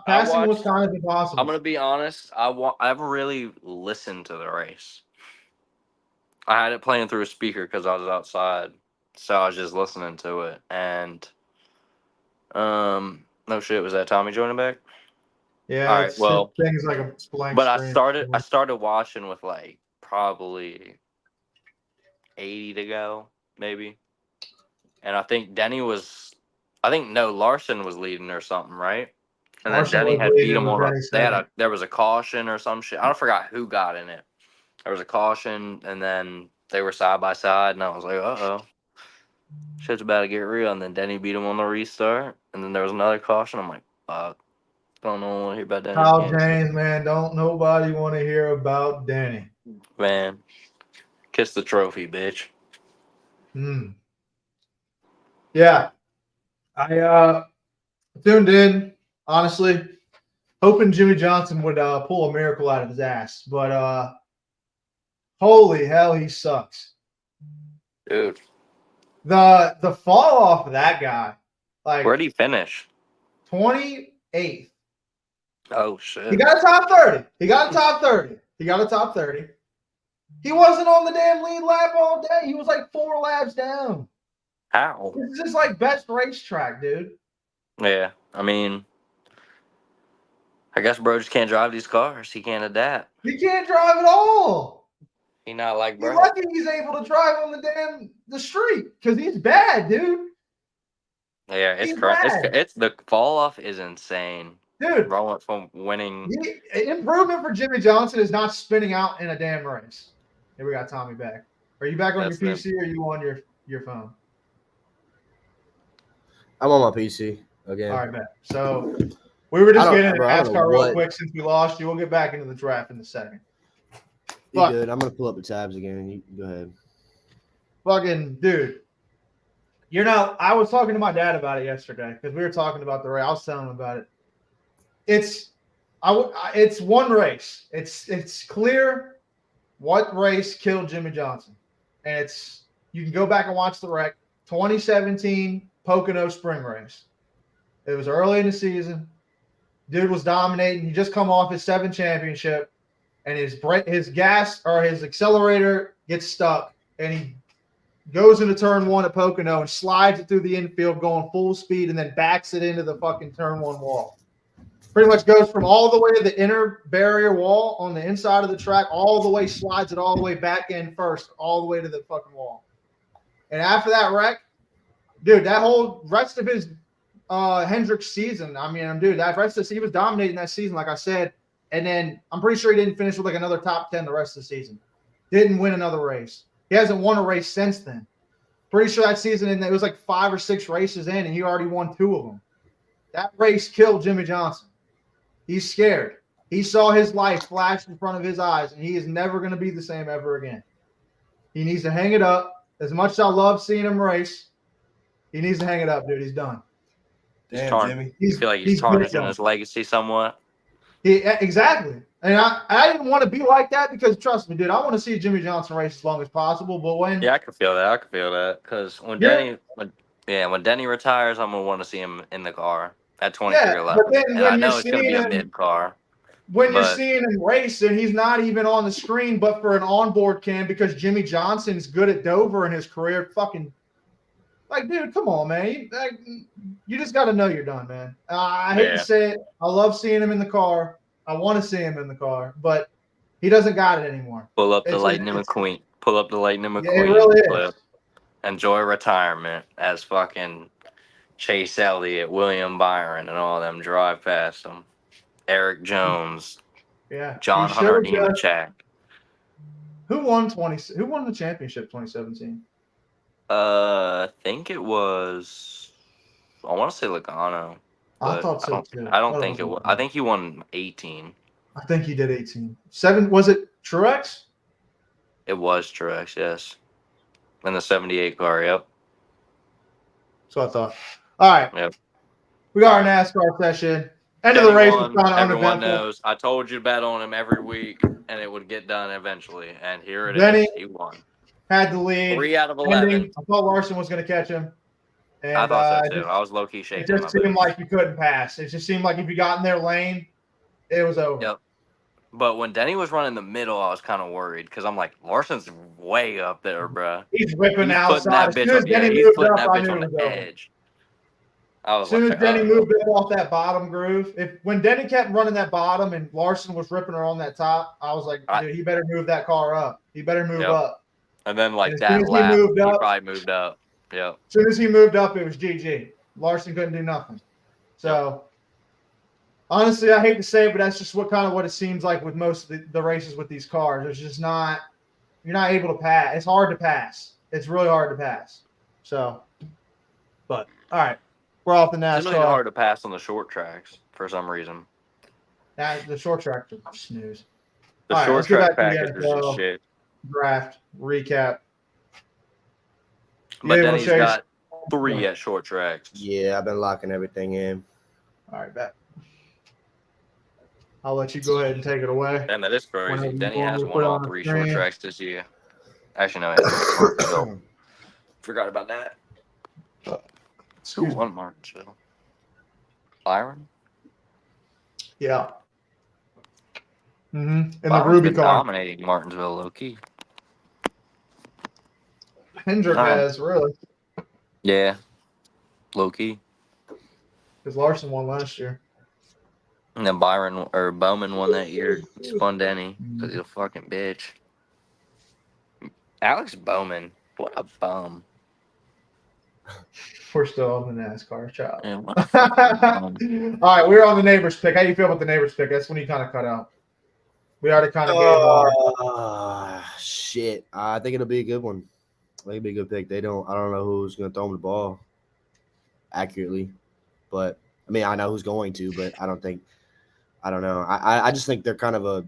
passing was kind of impossible. I'm gonna be honest. I haven't really listened to the race. I had it playing through a speaker because I was outside, so I was just listening to it. And no shit, was that Tommy joining back? Yeah. All right. Well, things like a blank but screen. I started watching with like probably 80 to go, maybe. And I think Larson was leading or something, right? And then Denny had beat him on there was a caution or some shit. I forgot who got in it. There was a caution, and then they were side by side, and I was like, uh-oh. Shit's about to get real. And then Denny beat him on the restart, and then there was another caution. I'm like, fuck. Don't want to hear about Denny. Kyle James, man, don't nobody want to hear about Denny. Man, kiss the trophy, bitch. Yeah. I tuned in, honestly, hoping Jimmy Johnson would pull a miracle out of his ass. But holy hell, he sucks. Dude. The fall off of that guy. Like, where'd he finish? 28th. Oh, shit. He got a top 30. He got a top 30. He wasn't on the damn lead lap all day. He was like 4 laps down. How? This is like best racetrack, dude. Yeah, I mean, I guess bro just can't drive these cars. He can't adapt. He can't drive at all. He not like bro. He's lucky he's able to drive on the street because he's bad, dude. Yeah, it's crazy. It's the fall off is insane. Dude, rolling from winning. Improvement for Jimmy Johnson is not spinning out in a damn race. Here we got Tommy back. Are you back on your PC or are you on your phone? I'm on my PC again. All right, man. So we were just getting into NASCAR real quick since we lost you. We'll get back into the draft in a second. You good? I'm gonna pull up the tabs again. You go ahead. Fucking dude. I was talking to my dad about it yesterday because we were talking about the race. I was telling him about it. It's one race. It's clear what race killed Jimmy Johnson. And you can go back and watch the wreck. 2017 Pocono Spring Race. It was early in the season. Dude was dominating. He just come off his 7th championship, and his gas or his accelerator gets stuck, and he goes into turn 1 at Pocono and slides it through the infield going full speed and then backs it into the fucking turn 1 wall. Pretty much goes from all the way to the inner barrier wall on the inside of the track, all the way, slides it all the way back in first, all the way to the fucking wall. And after that wreck, dude, that whole rest of his Hendrick season, I mean, dude, that rest of he was dominating that season, like I said. And then I'm pretty sure he didn't finish with like another top 10 the rest of the season. Didn't win another race. He hasn't won a race since then. Pretty sure that season, and it was like 5 or 6 races in, and he already won 2 of them. That race killed Jimmy Johnson. He's scared. He saw his life flash in front of his eyes, and he is never going to be the same ever again. He needs to hang it up. As much as I love seeing him race, he needs to hang it up, dude. He's done. Damn, Jimmy. I feel like he's tarnishing his legacy somewhat. Exactly. And I didn't want to be like that because, trust me, dude, I want to see Jimmy Johnson race as long as possible. But when I can feel that. Because when Denny retires, I'm gonna want to see him in the car at 23-11. And I know it's gonna be a mid car. When you're seeing him race and he's not even on the screen, but for an onboard cam because Jimmy Johnson's good at Dover in his career, fucking like, dude, come on, man. You just got to know you're done, man. I hate to say it. I love seeing him in the car. I want to see him in the car, but he doesn't got it anymore. Pull up the Lightning McQueen. Pull up the Lightning McQueen. It really is. Enjoy retirement as fucking Chase Elliott, William Byron, and all them drive past him. Eric Jones. Yeah. John Hunter Nemechek. Who won the championship 2017? I think it was. I want to say Logano. I thought so too. I don't think it was. I think he won 18. I think he did 18. 7 was it Truex? It was Truex, yes. In the 78 car, yep. So I thought. All right. Yep. We got our NASCAR session. End of the race was kind of everyone uneventful. knows. I told you to bet on him every week, and it would get done eventually. And here it is. He won. Had the lead. 3 out of 11. I thought Larson was going to catch him. And, I thought so too. I was low key shaking. It just seemed like you couldn't pass. It just seemed like if you got in their lane, it was over. Yep. But when Denny was running the middle, I was kind of worried because I'm like, Larson's way up there, bro. He's whipping outside. He's putting that bitch on the edge. As soon as Denny moved up off that bottom groove, when Denny kept running that bottom and Larson was ripping her on that top, I was like, dude, he better move that car up. He better move up. And then like that lap, he probably moved up. Yeah. As soon as he moved up, it was GG. Larson couldn't do nothing. So, honestly, I hate to say it, but that's just what it seems like with most of the races with these cars. It's just not – you're not able to pass. It's hard to pass. It's really hard to pass. So, but, all right. We're off the NASCAR. It's really hard to pass on the short tracks for some reason. The short tracks are snooze. The short track package is just shit. Draft, recap. But then he's got 3 at short tracks. Yeah, I've been locking everything in. All right, bet. I'll let you go ahead and take it away. And that is crazy. Denny has won all 3 short tracks this year. Actually, no, he hasn't. Forgot about that. Who won Martinsville? Byron? Yeah. In Byron's the Ruby car. Dominating Martinsville low key. Hendrick has, really. Yeah. Low key. Because Larson won last year. And then Bowman won that year. Spun Denny because he's a fucking bitch. Alex Bowman, what a bum. We're still on the NASCAR child. Yeah, all right, we're on the neighbors pick. How do you feel about the neighbors pick? That's when you kind of cut out. We already kind of gave shit. I think it'll be a good one. I think it'll be a good pick. I don't know who's going to throw him the ball accurately, but I mean, I know who's going to, but I don't know. I just think they're kind of a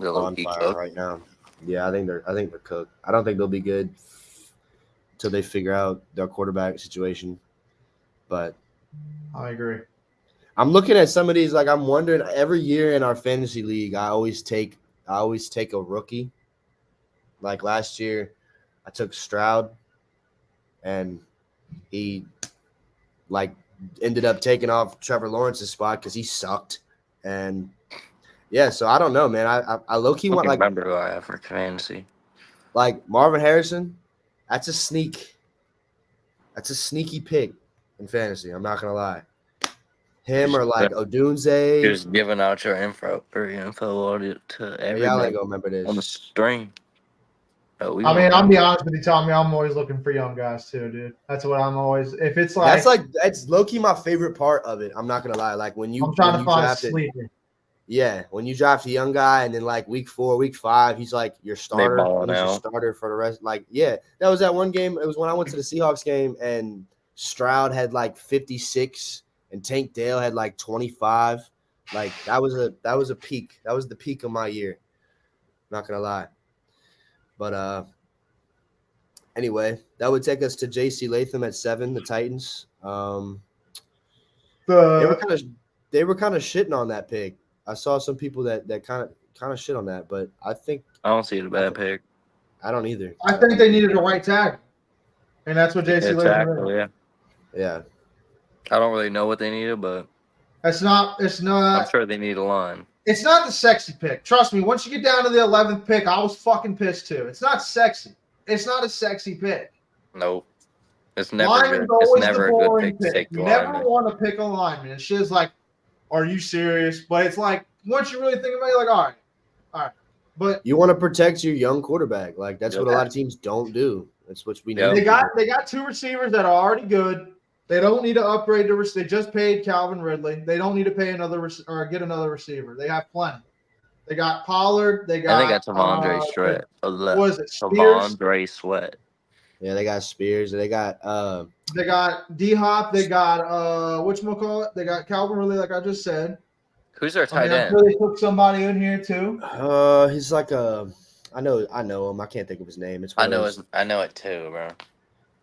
on fire right now. Yeah, I think they're cooked. I don't think they'll be good until they figure out their quarterback situation. But I agree. I'm looking at some of these, like I'm wondering every year in our fantasy league, I always take a rookie. Like last year, I took Stroud, and he ended up taking off Trevor Lawrence's spot because he sucked. And yeah, so I don't know, man. I low key want remember who I have for fantasy. Like Marvin Harrison, that's a sneaky pick in fantasy. I'm not gonna lie. Him or like Odunze. Just giving out your info to everybody. Y'all ain't gonna remember this on the stream. I'll be honest with you, Tommy. I'm always looking for young guys too, dude. That's what I'm always. If it's like that's low key my favorite part of it. I'm not gonna lie. Like when you, I'm trying to find a sleeper. Yeah, when you draft a young guy and then like week 4, week 5, he's like your starter. He's your starter for the rest. Like, yeah, that was that one game. It was when I went to the Seahawks game and Stroud had like 56 and Tank Dale had like 25. Like that was a peak. That was the peak of my year. Not gonna lie. But anyway, that would take us to J.C. Latham at 7, the Titans. They were kind of shitting on that pick. I saw some people that kind of shit on that, but I don't see it a bad pick. I don't either. I think they needed a right tackle, and that's what J.C. Latham did. Yeah. I don't really know what they needed, but it's not. I'm sure they need a line. It's not the sexy pick. Trust me. Once you get down to the 11th pick, I was fucking pissed too. It's not sexy. It's not a sexy pick. Nope. It's never good. It's never a good pick to take the lineman. You never want to pick a lineman. It's just like, are you serious? But it's like, once you really think about it, you're like, all right. But you want to protect your young quarterback. Like that's what a lot of teams don't do. That's what we know. They got 2 receivers that are already good. They don't need to upgrade they just paid Calvin Ridley. They don't need to pay another or get another receiver. They have plenty. They got Pollard. They And they got got Tavondre Sweat. what was it? Spears. Tavondre Sweat. Yeah, they got Spears. They got D-Hop. They got whatchamacallit? They got Calvin Ridley, like I just said. Who's their tight end? I'm sure they took somebody in here too. He's like I know him. I can't think of his name. I know it too, bro.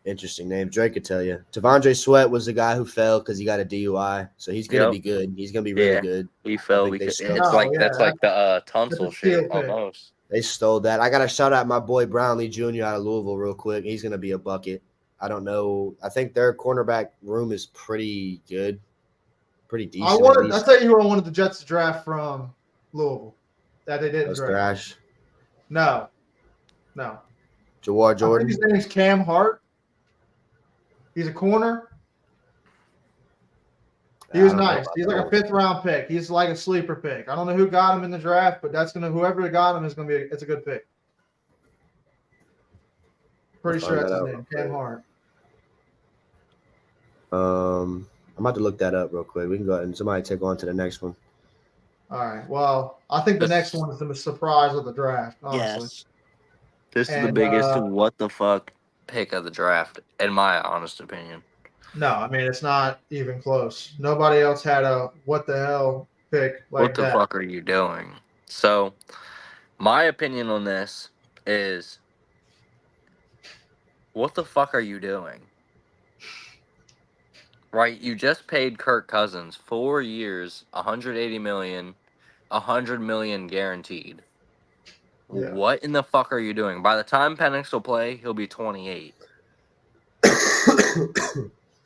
Interesting name. Drake could tell you. Tavondre Sweat was the guy who fell because he got a DUI. So he's gonna be good. He's gonna be really good. He fell because that's like the tonsil shit almost. They stole that. I gotta shout out my boy Brownlee Jr. out of Louisville real quick. He's gonna be a bucket. I don't know. I think their cornerback room is pretty good. Pretty decent. I tell you who I wanted the Jets to draft from Louisville. That they didn't draft. Thrash. No. Jawar Jordan. His name is Cam Hart. He's a corner. He was nice. He's like a 5th round pick. He's like a sleeper pick. I don't know who got him in the draft, but whoever got him is gonna be it's a good pick. Pretty sure that's his name, Cam Hart. I'm about to look that up real quick. We can go ahead and somebody take on to the next one. All right. Well, I think the next one is the surprise of the draft. Honestly. Yes. This is the biggest what the fuck pick of the draft, in my honest opinion. No, I mean it's not even close. Nobody else had a what the hell pick like what the that. Fuck are you doing? So, my opinion on this is, what the fuck are you doing? Right, you just paid Kirk Cousins 4 years, $180 million, $100 million guaranteed. Yeah. What in the fuck are you doing? By the time Penix will play, he'll be 28.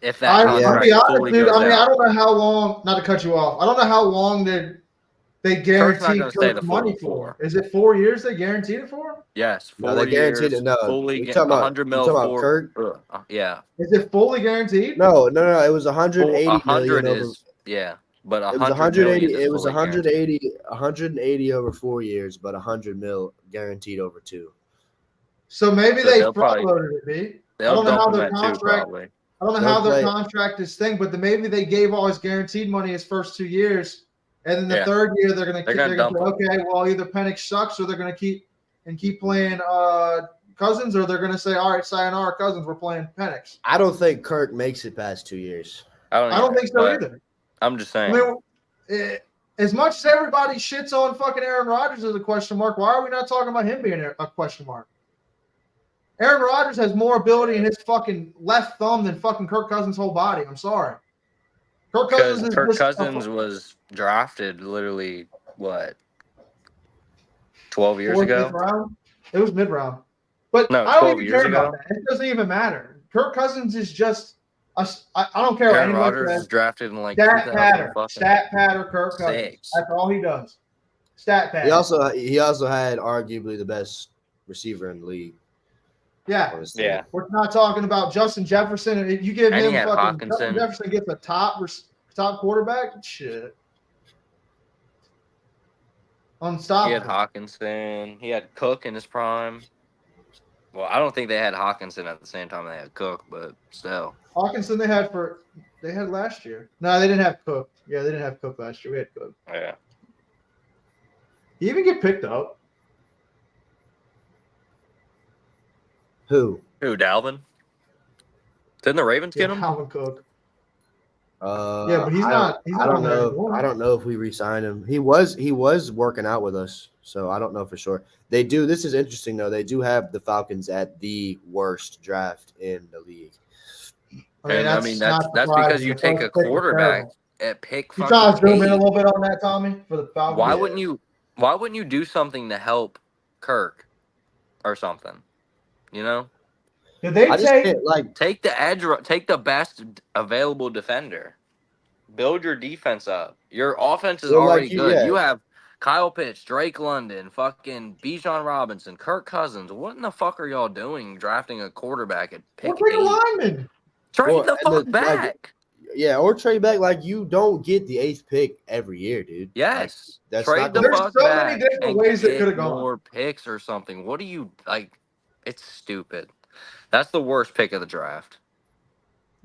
If that I'll be honest, dude. I mean, I don't know how long. Not to cut you off. I don't know how long they guaranteed Kirk's money for. Is it 4 years they guaranteed it for? Yes, 4 years. They guaranteed it. No, fully $100 million for Kirk. Yeah. Is it fully guaranteed? No. It was 180 million over. Yeah, but it was 180. It was 180 over 4 years, but 100 mil guaranteed over 2. So maybe they front loaded it, B. I don't know how their contract. I don't know how their contract is thing, but maybe they gave all his guaranteed money his first 2 years, and then the third year they're going to say, okay, well either Penix sucks or they're going to keep playing Cousins, or they're going to say, all right, sayonara Cousins, we're playing Penix. I don't think Kirk makes it past 2 years. I don't think so either. I'm just saying. I mean, as much as everybody shits on fucking Aaron Rodgers as a question mark, why are we not talking about him being a question mark? Aaron Rodgers has more ability in his fucking left thumb than fucking Kirk Cousins' whole body. I'm sorry. Kirk Cousins was drafted literally, 12 years ago? Round? It was mid-round. But no, I don't even care about that. It doesn't even matter. Kirk Cousins is just I don't care what Aaron anyone Rodgers says. is drafted in like stat patter Kirk Cousins. That's all he does. Stat patter. He also had arguably the best receiver in the league. Yeah. We're not talking about Justin Jefferson. If you give him fucking Justin Jefferson gets a top quarterback, shit. Unstoppable. He had Hawkinson. He had Cook in his prime. Well, I don't think they had Hawkinson at the same time they had Cook, but still. Hawkinson they had last year. No, they didn't have Cook. Yeah, they didn't have Cook last year. We had Cook. Yeah. He even get picked up. Who, Dalvin? Didn't the Ravens get him? Dalvin Cook. Yeah, but he's not. I don't know. I don't know if we re-signed him. He was working out with us, so I don't know for sure. They do. This is interesting though. They do have the Falcons at the worst draft in the league. I mean that's because you take a quarterback at pick. You trying to zoom in a little bit on that, Tommy, for the Falcons? Why wouldn't you do something to help Kirk or something? You know? Did they take the edge, take the best available defender, build your defense up. Your offense is already good. Yeah. You have Kyle Pitts, Drake London, fucking Bijan Robinson, Kirk Cousins. What in the fuck are y'all doing drafting a quarterback at pick 8? A lineman. Trade the fuck back. Or trade back. Like, you don't get the 8th pick every year, dude. Yes. Like, trade the fuck back. There's so many different ways it could have gone. More picks or something. What do you like? It's stupid. That's the worst pick of the draft.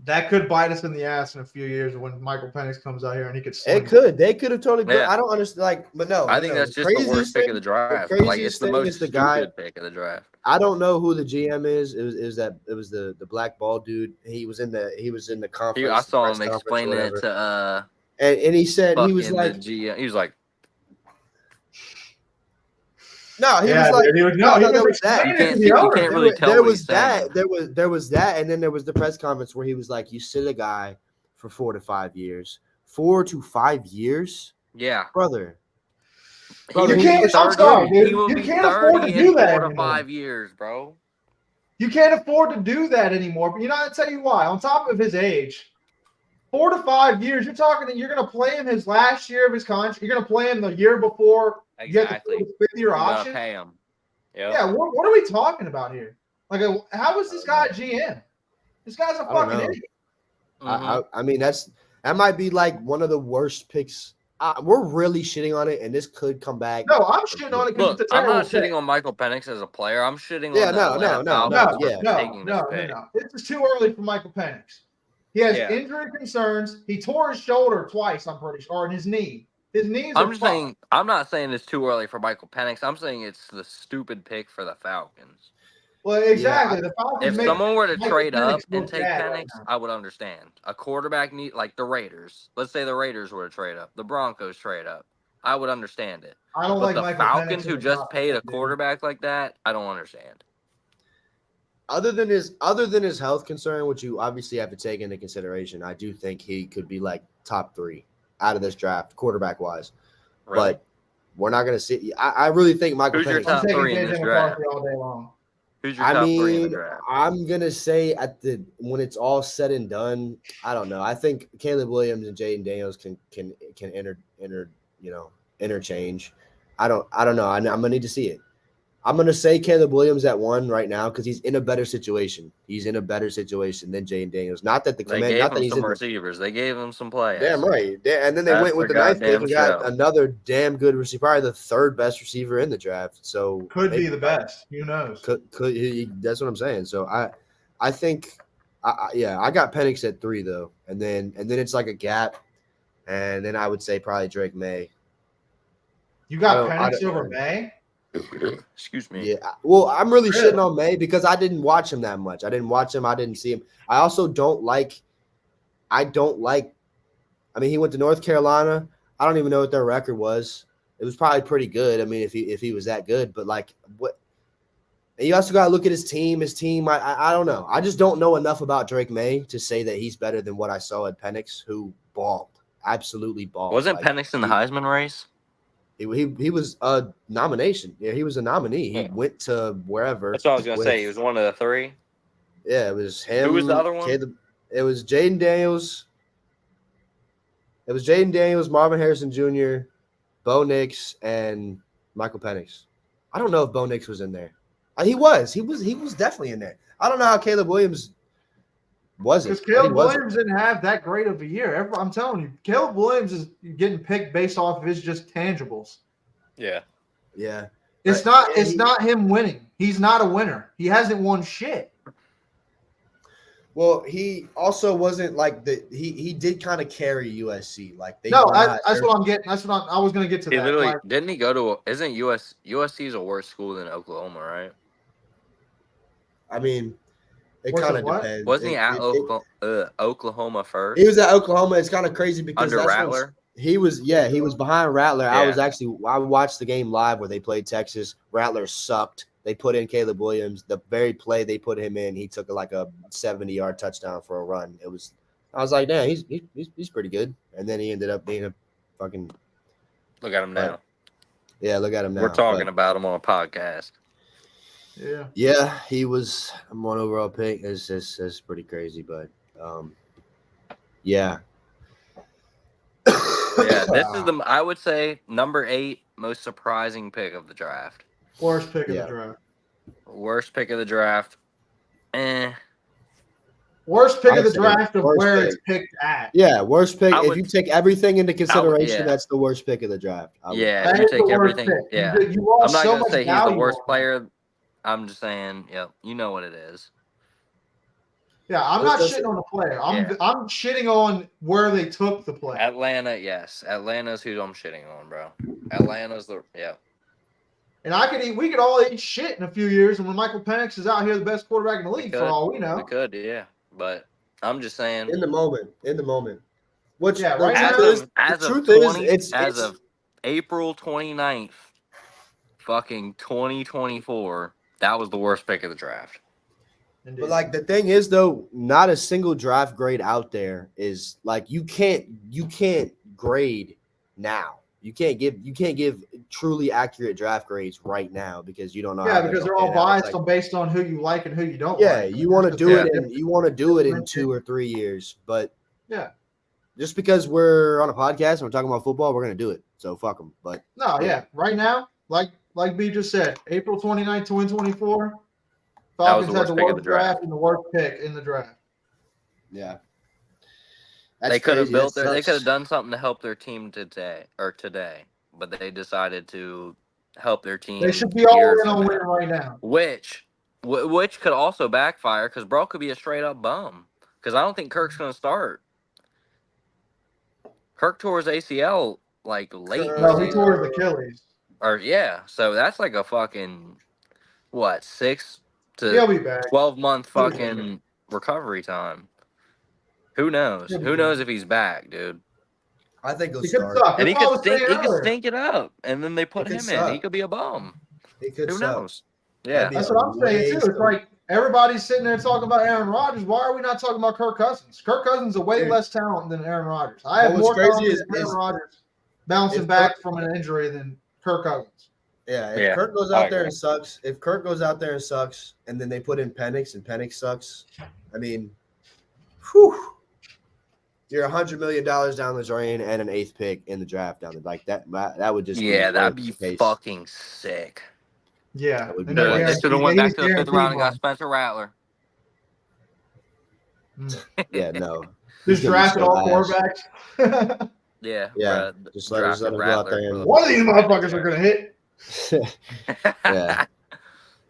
that could bite us in the ass in a few years when Michael Penix comes out here and he could. It could. They could have totally. Yeah. I don't understand. But no. I think that's just the worst pick of the draft. Like it's the most stupid pick of the draft. I don't know who the GM is. It was the black bald dude. He was in the conference. I saw him explaining it to and he said he was like GM. He was like, no, he was like, there was that. You can't really tell. There was that. There was that, and then there was the press conference where he was like, "You sit a guy for 4 to 5 years, 4 to 5 years, yeah, brother." You can't. I'm sorry, dude. You can't afford to do that. 4 to 5 years, bro. You can't afford to do that anymore. But I'll tell you why. On top of his age, 4 to 5 years. You're going to play him his last year of his contract. You're going to play him the year before. Exactly. You get the 5th-year option. Pay him. Yep. Yeah. What are we talking about here? Like, how is this guy a GM? This guy's a fucking idiot. I mean, that might be like one of the worst picks. We're really shitting on it, and this could come back. No, I'm shitting on it because it's a terrible I'm not shitting on Michael Penix as a player. I'm shitting on no. This is too early for Michael Penix. He has injury concerns. He tore his shoulder twice, I'm pretty sure, and his knee. His knees are fucked. I'm not saying it's too early for Michael Penix. I'm saying it's the stupid pick for the Falcons. Well, exactly. Yeah. The Falcons if someone were to trade up and take Penix, right I would understand. A quarterback need like the Raiders. Let's say the Raiders were to trade up. The Broncos trade up. I would understand it. I don't but like the Michael Falcons Penix who just paid a quarterback like that, I don't understand. Other than his health concern, which you obviously have to take into consideration, I do think he could be like top 3 out of this draft, quarterback wise. Really? But we're not going to see. I really think Michael Penix. Who's your top 3 in this draft? All day long. Who's your top 3 in the draft? I'm going to say when it's all said and done, I don't know. I think Caleb Williams and Jaden Daniels can interchange. I don't know. I'm going to need to see it. I'm going to say Caleb Williams at 1 right now because he's in a better situation. He's in a better situation than Jaden Daniels. Not that they gave him some receivers. They gave him some plays. Damn right. And then they went with the 9th pick and got another damn good receiver, probably the 3rd best receiver in the draft. So could be the best. Who knows? Could that's what I'm saying. So I think I got Penix at 3 though, and then it's like a gap, and then I would say probably Drake May. You got Penix over May? Excuse me. Yeah. Well, I'm really shitting on May because I didn't watch him that much. I didn't watch him. I didn't see him. I also don't like. I mean, he went to North Carolina. I don't even know what their record was. It was probably pretty good. I mean, if he was that good, but like what? And you also got to look at his team. I don't know. I just don't know enough about Drake May to say that he's better than what I saw at Penix, who balled, absolutely balled. Wasn't Penix in the Heisman race? He was a nomination. Yeah, he was a nominee. He went to wherever. That's what I was gonna say. He was one of the 3. Yeah, it was him. Who was the other one? It was Jaden Daniels. It was Jaden Daniels, Marvin Harrison Jr., Bo Nix, and Michael Penix. I don't know if Bo Nix was in there. He was definitely in there. I don't know how Caleb Williams wasn't. Because Caleb Williams didn't have that great of a year. I'm telling you, Caleb Williams is getting picked based off of his just tangibles. Yeah. Yeah. It's not him winning. He's not a winner. He hasn't won shit. Well, he also wasn't like he did kind of carry USC. Like that's what I'm getting. I was going to get to that. Literally, didn't he go to isn't USC's a worse school than Oklahoma, right? I mean, it kind of depends. Wasn't he at Oklahoma first? He was at Oklahoma. It's kind of crazy because under Rattler. He was behind Rattler. Yeah. I watched the game live where they played Texas. Rattler sucked. They put in Caleb Williams. The very play they put him in, he took like a 70-yard touchdown for a run. I was like, damn, he's pretty good. And then he ended up being a fucking. Look at him now. Yeah, look at him now. We're talking about him on a podcast. Yeah. Yeah, he was a 1 overall pick. It's pretty crazy, but yeah. Yeah, this is I would say number 8 most surprising pick of the draft. Worst pick of the draft. Worst pick of the draft. Worst pick of the draft of where it's picked at. Yeah, worst pick. If you take everything into consideration, that's the worst pick of the draft. If you take everything. Yeah. I'm not going to say he's the worst player. I'm just saying, you know what it is. Yeah, I'm not shitting on the player. I'm shitting on where they took the player. Atlanta, yes. Atlanta's who I'm shitting on, bro. Atlanta's And we could all eat shit in a few years, and when Michael Penix is out here, the best quarterback in the league, for all we know. We could, yeah. But I'm just saying. In the moment. Which right as of April 29th, fucking 2024, that was the worst pick of the draft. Indeed. But like the thing is though, not a single draft grade out there is like you can't grade now. You can't give truly accurate draft grades right now because you don't know. Yeah, because they're all biased based on who you like and who you don't. Yeah, like. you want to do it in 2 or 3 years, but yeah, just because we're on a podcast and we're talking about football, we're gonna do it. So fuck them. But right now, like B just said, April 29th, 2024. Falcons had the worst draft and the worst pick in the draft. Yeah. They could have they could have done something to help their team today, but they decided to help their team. They should be all in on winning right now. Which could also backfire because bro could be a straight up bum. Because I don't think Kirk's going to start. Kirk tore his ACL like late. No, he tore his Achilles. So that's like a fucking 6 to He'll be back. 12-month fucking recovery time. Who knows? Who knows if he's back, dude? I think he'll start. And he could stink it up, and then they put him in. He could be a bum. Who knows? Yeah. That's what I'm saying, too. It's like everybody's sitting there talking about Aaron Rodgers. Why are we not talking about Kirk Cousins? Kirk Cousins is way less talent than Aaron Rodgers. I have more confidence in Aaron Rodgers bouncing back from an injury than Kirk Cousins. Yeah, if Kirk goes out there and sucks, and then they put in Penix and Penix sucks, I mean, whew. You're $100 million down the drain and an 8th pick in the draft down the like that. That would just that'd be fucking sick. Yeah, they should have went back to the 5th round and got Spencer Rattler. Yeah, no. Just drafted all quarterbacks. yeah. Just let them go out there. One of these motherfuckers are gonna hit. Yeah.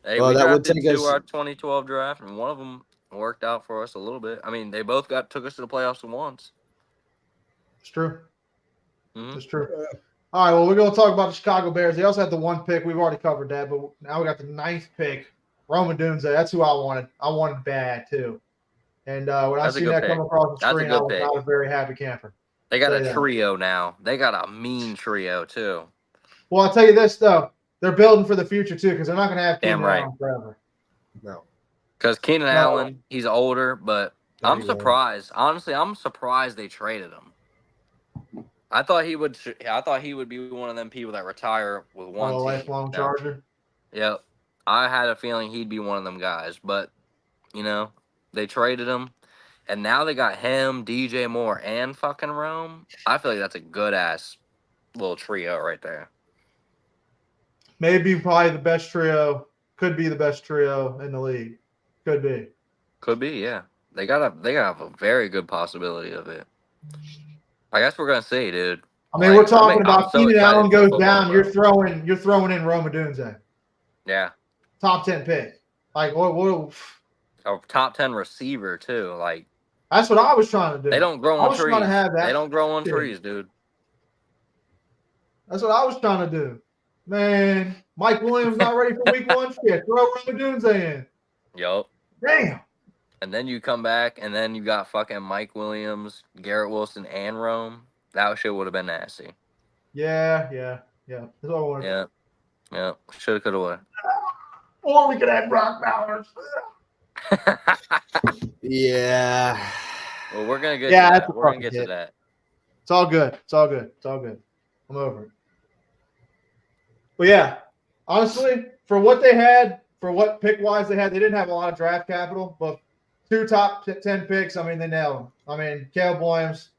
Hey, well, that would take us to our 2012 draft, and one of them worked out for us a little bit. I mean, they both took us to the playoffs once. It's true. Mm-hmm. It's true. All right, well, we're going to talk about the Chicago Bears. They also had the 1 pick. We've already covered that, but now we got the 9th pick. Rome Odunze. That's who I wanted. I wanted bad, too. And when I seen that come across the screen, I was not a very happy camper. They got a trio now. They got a mean trio, too. Well, I'll tell you this, though. They're building for the future, too, because they're not going to have Keenan Allen forever. No. Because Keenan Allen, he's older, but I'm surprised. Honestly, I'm surprised they traded him. I thought he would be one of them people that retire with one team. Lifelong Charger. Yep. I had a feeling he'd be one of them guys, but they traded him, and now they got him, DJ Moore, and fucking Rome. I feel like that's a good ass little trio right there. Maybe probably the best trio. Could be the best trio in the league. Could be, yeah. They got a very good possibility of it. I guess we're gonna see, dude. I mean, we're talking about Keenan Allen goes down. You're throwing in Rome Odunze. Yeah. Top 10 pick. Like what? A top 10 receiver too. Like that's what I was trying to do. They don't grow on trees. They don't grow on trees, dude. That's what I was trying to do. Man, Mike Williams not ready for week 1 shit. Throw Rome Odunze in. Yup. Damn. And then you come back, and then you got fucking Mike Williams, Garrett Wilson, and Rome. That shit would have been nasty. Yeah. That's what I wanted. Yeah. Shoulda, coulda, woulda. Or we could have Brock Bowers. Yeah. Well, we're gonna get to that. We're gonna get to that. It's all good. I'm over it. But yeah, honestly, for what they had, for what pick-wise they had, they didn't have a lot of draft capital, but 2 top 10 picks, I mean, they nailed them. I mean, Caleb Williams,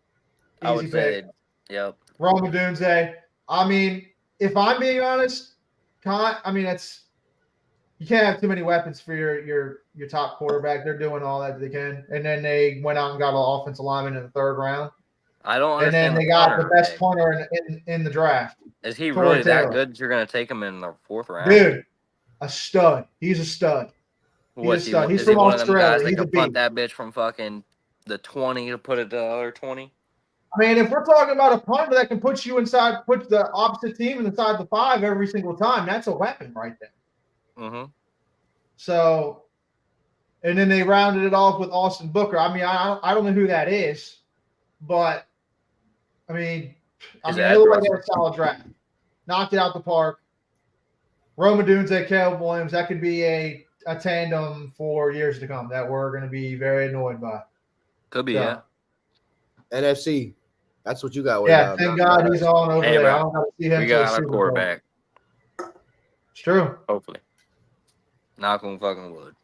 easy pick. Yep. Rome Odunze. I mean, if I'm being honest, it's you can't have too many weapons for your top quarterback. They're doing all that they can, and then they went out and got an offensive lineman in the 3rd round. I don't understand. And then they got the best punter in the draft. Is he really that good? You're going to take him in the 4th round, dude? A stud. He's a stud. Is he one of them guys that can punt that bitch from fucking the 20 to put it to the other 20? I mean, if we're talking about a punter that can put the opposite team inside the 5 every single time, that's a weapon right there. Mm-hmm. So, and then they rounded it off with Austin Booker. I mean, I don't know who that is, but I mean, it looked like a solid draft. Knocked it out the park. Roma Dunze, Caleb Williams, that could be a tandem for years to come that we're going to be very annoyed by. Could be, yeah. NFC. That's what you got. Yeah, thank God he's on over there. Bro, I don't got to see him. We got our quarterback. It's true. Hopefully. Knock on fucking wood.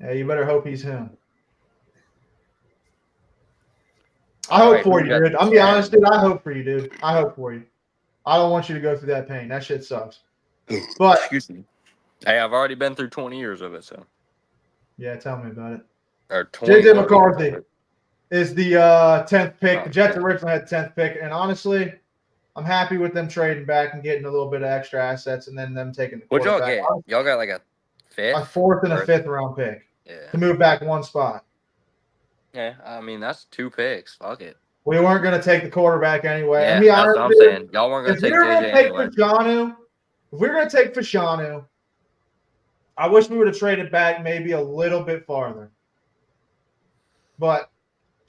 Yeah, you better hope he's him. I hope for you, dude. I'm be honest, dude. I hope for you, dude. I hope for you. I don't want you to go through that pain. That shit sucks. But excuse me. Hey, I've already been through 20 years of it, so. Yeah, tell me about it. Or JJ McCarthy is the 10th pick. The Jets originally had 10th pick, and honestly, I'm happy with them trading back and getting a little bit of extra assets, and then them taking the quarterback. What'd y'all get? Y'all got like a 5th? A 4th and a 5th round pick. Yeah. To move back one spot. Yeah, I mean that's 2 picks. Fuck it. We weren't going to take the quarterback anyway. Yeah, that's what I'm saying. Y'all weren't going to take JJ anyway. If we're going to take Fashanu, I wish we would have traded back maybe a little bit farther. But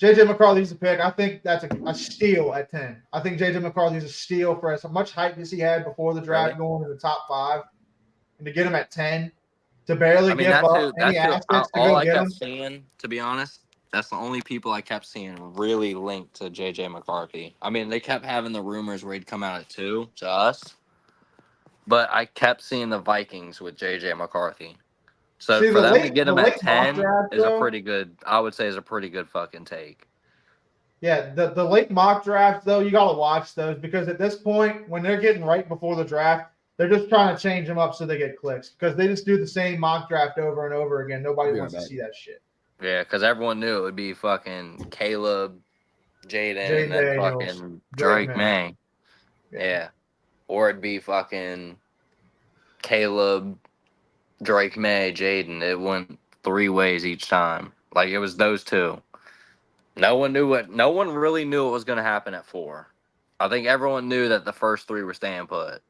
JJ McCarthy's a pick. I think that's a steal at 10. I think JJ McCarthy's a steal for as much hype as he had before the draft going to the top 5. And to get him at 10, to barely give up any assets to go get him. Seeing, to be honest, that's the only people I kept seeing really linked to JJ McCarthy. I mean, they kept having the rumors where he'd come out at 2 to us. But I kept seeing the Vikings with JJ McCarthy. So for them to get him at 10 is a pretty good, I would say, is a pretty good fucking take. Yeah, the late mock drafts, though, you got to watch those because at this point, when they're getting right before the draft, they're just trying to change them up so they get clicks because they just do the same mock draft over and over again. Nobody wants to see that shit. Yeah, because everyone knew it would be fucking Caleb, Jaden, and then fucking Drake May. Yeah. Or it'd be fucking Caleb, Drake May, Jaden. It went 3 ways each time. Like it was those 2. No one really knew what was going to happen at 4. I think everyone knew that the first 3 were staying put.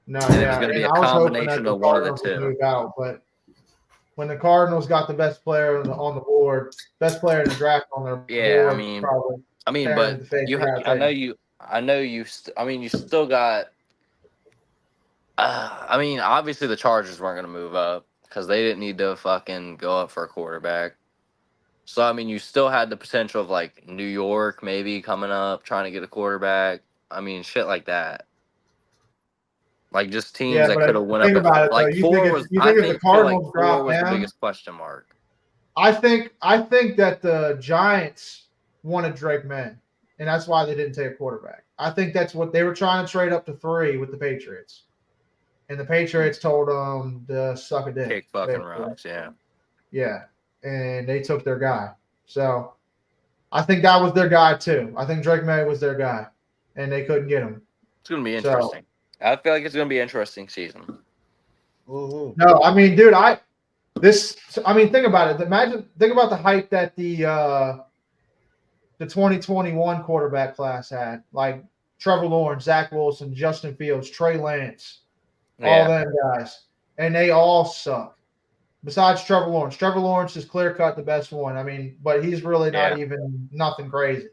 No, it was going to be a combination of one of the 2. Out, but when the Cardinals got the best player on the board, best player in the draft on their board, you still got. Obviously the Chargers weren't going to move up because they didn't need to fucking go up for a quarterback. So I mean, you still had the potential of like New York maybe coming up trying to get a quarterback. I mean, shit like that. Like just teams that could have went up. Like 4 was. I think 4 was the biggest question mark. I think that the Giants wanted Drake May, and that's why they didn't take a quarterback. I think that's what they were trying to trade up to 3 with the Patriots, and the Patriots told them to suck a dick. Kick fucking rocks, yeah. Yeah, and they took their guy. So I think that was their guy too. I think Drake May was their guy, and they couldn't get him. It's gonna be interesting. I feel like it's going to be an interesting season. Mm-hmm. No, I mean, dude, think about it. Think about the hype that the 2021 quarterback class had. Like Trevor Lawrence, Zach Wilson, Justin Fields, Trey Lance, all them guys. And they all suck. Besides Trevor Lawrence. Trevor Lawrence is clear-cut the best one. I mean, but he's really not even nothing crazy.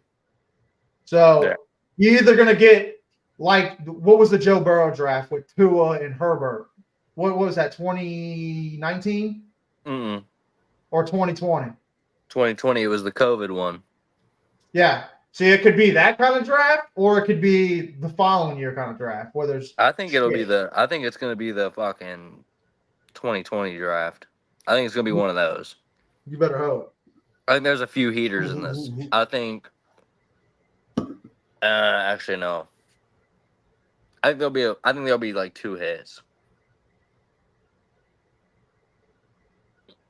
So you're either going to get like, what was the Joe Burrow draft with Tua and Herbert? What was that, 2019? Mm-mm. Or 2020? 2020, it was the COVID one. Yeah. See, it could be that kind of draft, or it could be the following year kind of draft, where there's I think it's going to be the fucking 2020 draft. I think it's going to be one of those. You better hope. I think there's a few heaters in this. I think actually, no. I think there'll be like 2 hits.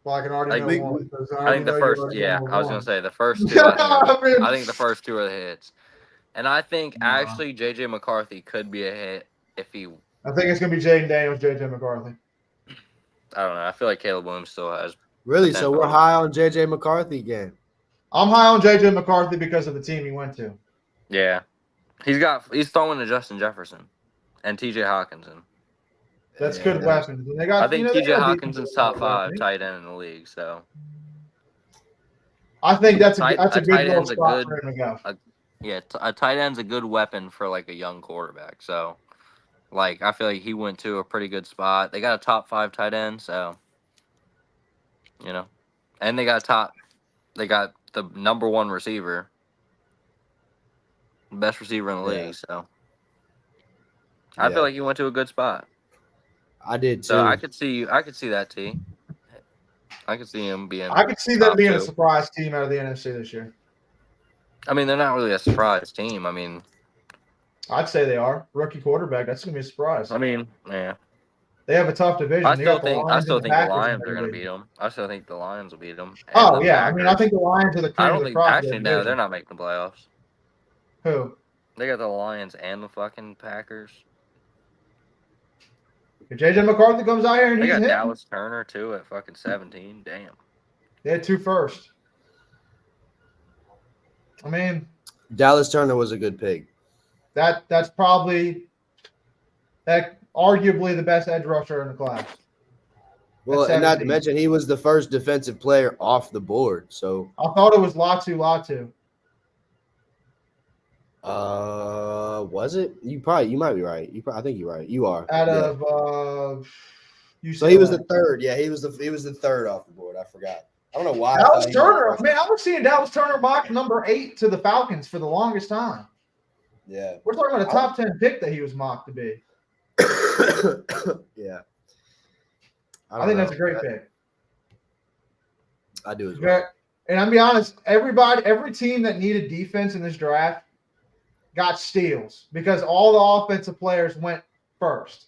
Well, I can already know one. I think the first, I was gonna say the first 2. I think the first 2 are the hits, and I think actually JJ McCarthy could be a hit if he. I think it's gonna be Jaden Daniels, JJ McCarthy. I don't know. I feel like Caleb Williams still has. Really? So we're high on J.J. McCarthy again. I'm high on J.J. McCarthy because of the team he went to. Yeah. He's throwing to Justin Jefferson and T.J. Hawkinson. That's good weapons. And they got, I think T.J. Hawkinson's top 5 tight end in the league. So I think that's a good little spot for him to go. A tight end's a good weapon for like a young quarterback. So, like, I feel like he went to a pretty good spot. They got a top 5 tight end, so and they got the number 1 receiver, best receiver in the league. So, I feel like he went to a good spot. I did too. So I could see that T. I could see him being. I could see them being a surprise team out of the NFC this year. I mean, they're not really a surprise team. I mean, I'd say they are. Rookie quarterback. That's gonna be a surprise. I mean, yeah. They have a tough division. I still think the Lions are going to beat them. I still think the Lions will beat them. Oh yeah, I mean, I think the Lions are the cream of the crop. Actually, no, they're not making the playoffs. Who? They got the Lions and the fucking Packers. If JJ McCarthy comes out here and they he's got hitting. Dallas Turner too at fucking 17. Damn. They had 2 firsts. I mean, Dallas Turner was a good pick. That's probably arguably the best edge rusher in the class. Well, and not to mention he was the first defensive player off the board. So I thought it was Latu. Was it? You might be right. I think you're right. You are. Of so he was the third. Yeah, he was the third off the board. I forgot. I don't know why. Dallas Turner. Man, I was seeing Dallas Turner mock number 8 to the Falcons for the longest time. Yeah. We're talking about a top 10 pick that he was mocked to be. Yeah. I think that's a great pick. I do as well. And I'll be honest, every team that needed defense in this draft got steals because all the offensive players went first.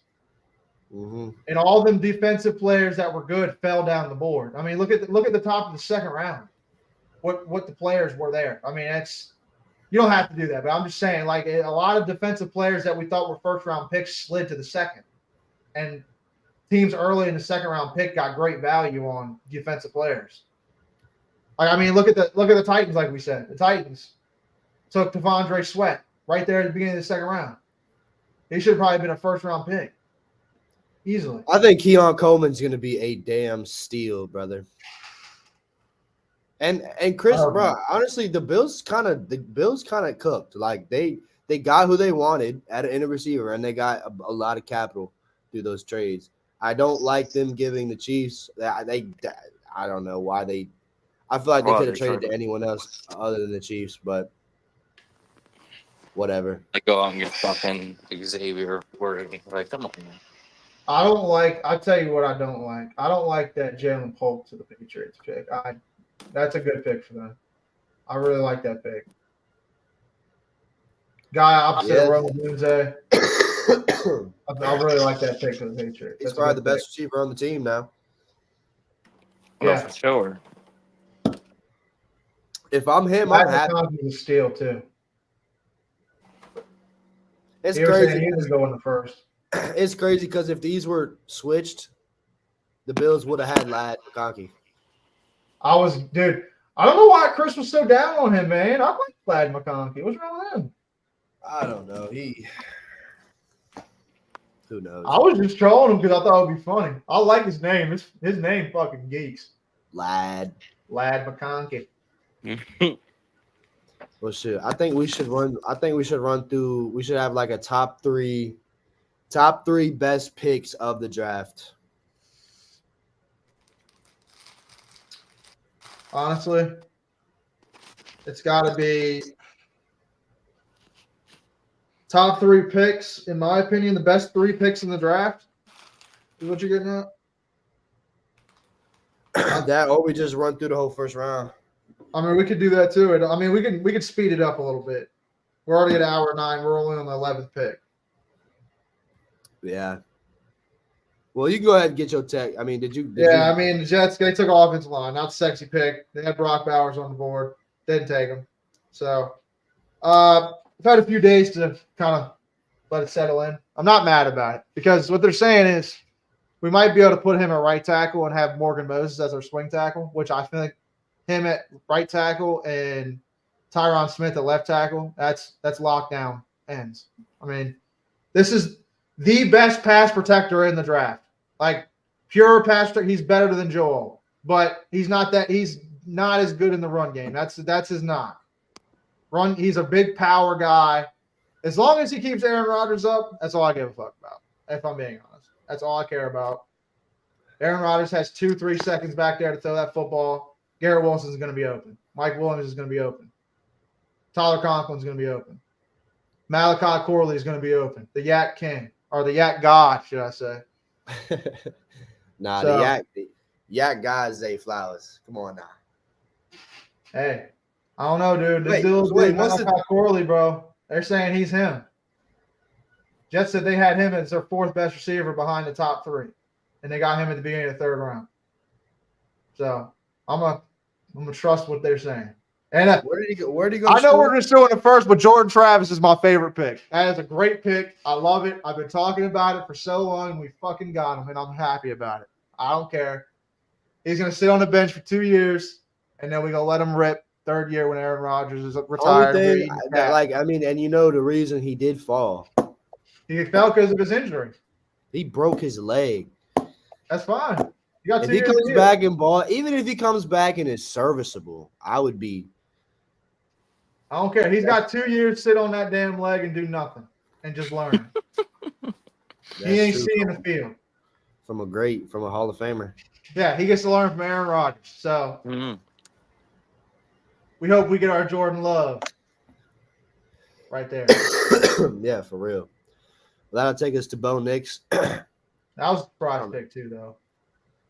Mm-hmm. And all them defensive players that were good fell down the board. I mean, look at the top of the second round. What the players were there. I mean, you don't have to do that, but I'm just saying, like, a lot of defensive players that we thought were first round picks slid to the second, and teams early in the second round pick got great value on defensive players. Like, I mean, look at the Titans. Like we said, the Titans took T'Vondre Sweat right there at the beginning of the second round. He should have probably been a first round pick. Easily. I think Keon Coleman's going to be a damn steal, brother. And Chris, bro, honestly, the Bills kind of cooked. Like they got who they wanted in a receiver, and they got a lot of capital through those trades. I don't like them giving the Chiefs. I don't know why they. I feel like they could have traded to anyone else other than the Chiefs, but whatever. Like go out and get fucking Xavier Worthy. Like, come on, man. I'll tell you what I don't like. I don't like that Jalen Polk to the Patriots pick. That's a good pick for them. I really like that pick. Guy opposite of Roman Dunze. I really like that pick for the Patriots. He's probably the best receiver on the team now. Yeah, for sure. If I'm him, I'm happy. He's a steal too. It's crazy. He was going the first. It's crazy because if these were switched, the Bills would have had Ladd McConkey. I don't know why Chris was so down on him, man. I like Ladd McConkey. What's wrong with him? I don't know. Who knows? I was just trolling him because I thought it would be funny. I like his name. His name fucking geeks. Ladd McConkey. Well, shit. I think we should run through. We should have like a top three best picks of the draft. Honestly, it's got to be top 3 picks, in my opinion. The best 3 picks in the draft is what you're getting at. That, or we just run through the whole first round. I mean, we could do that too. I mean, we could speed it up a little bit. We're already at hour 9. We're only on the 11th pick. Yeah. Well, you can go ahead and get your tech. I mean, I mean, the Jets, they took offensive line. Not sexy pick. They had Brock Bowers on the board. Didn't take him. So, I've had a few days to kind of let it settle in. I'm not mad about it because what they're saying is we might be able to put him at right tackle and have Morgan Moses as our swing tackle, which I think him at right tackle and Tyron Smith at left tackle, that's lockdown ends. I mean, this is the best pass protector in the draft. Like pure pass protector, he's better than Joel, but he's not as good in the run game. That's his knock. He's a big power guy. As long as he keeps Aaron Rodgers up, that's all I give a fuck about. If I'm being honest, that's all I care about. Aaron Rodgers has 2-3 seconds back there to throw that football. Garrett Wilson's going to be open. Mike Williams is going to be open. Tyler Conklin's going to be open. Malachi Corley is going to be open. The Yak King, or the Yak God, should I say? The Yak God is Zay Flowers. Come on now. Hey, I don't know, dude. This dude, Malachi Corley, bro. They're saying he's him. Jets said they had him as their fourth best receiver behind the top 3, and they got him at the beginning of the 3rd round. So I'm gonna trust what they're saying. And where did he go? I know we're just doing it first, but Jordan Travis is my favorite pick. That is a great pick. I love it. I've been talking about it for so long, and we fucking got him, and I'm happy about it. I don't care. He's gonna sit on the bench for 2 years, and then we're gonna let him rip 3rd year when Aaron Rodgers is retired. And you know the reason he did fall. He fell because of his injury. He broke his leg. That's fine. If he comes back and ball, even if he comes back and is serviceable, I would be. I don't care. He's got 2 years to sit on that damn leg and do nothing and just learn. He ain't seeing the field. From a Hall of Famer. Yeah, he gets to learn from Aaron Rodgers. So we hope we get our Jordan Love right there. Yeah, for real. That'll take us to Bo Nix. That was a surprise pick too, though.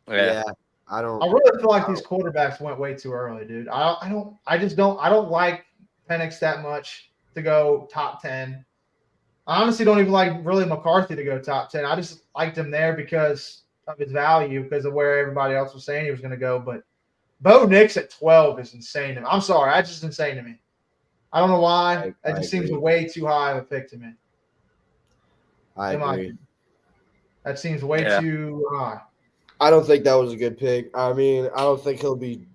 Yeah, I really feel like these quarterbacks went way too early, dude. I don't like Penix that much to go top 10. I honestly don't even like really McCarthy to go top 10. I just liked him there because of his value, because of where everybody else was saying he was going to go. But Bo Nix at 12 is insane. I'm sorry, that's just insane to me. I don't know why. That just seems way too high of a pick to me. I agree. That seems way too high. I don't think that was a good pick. I mean, I don't think he'll be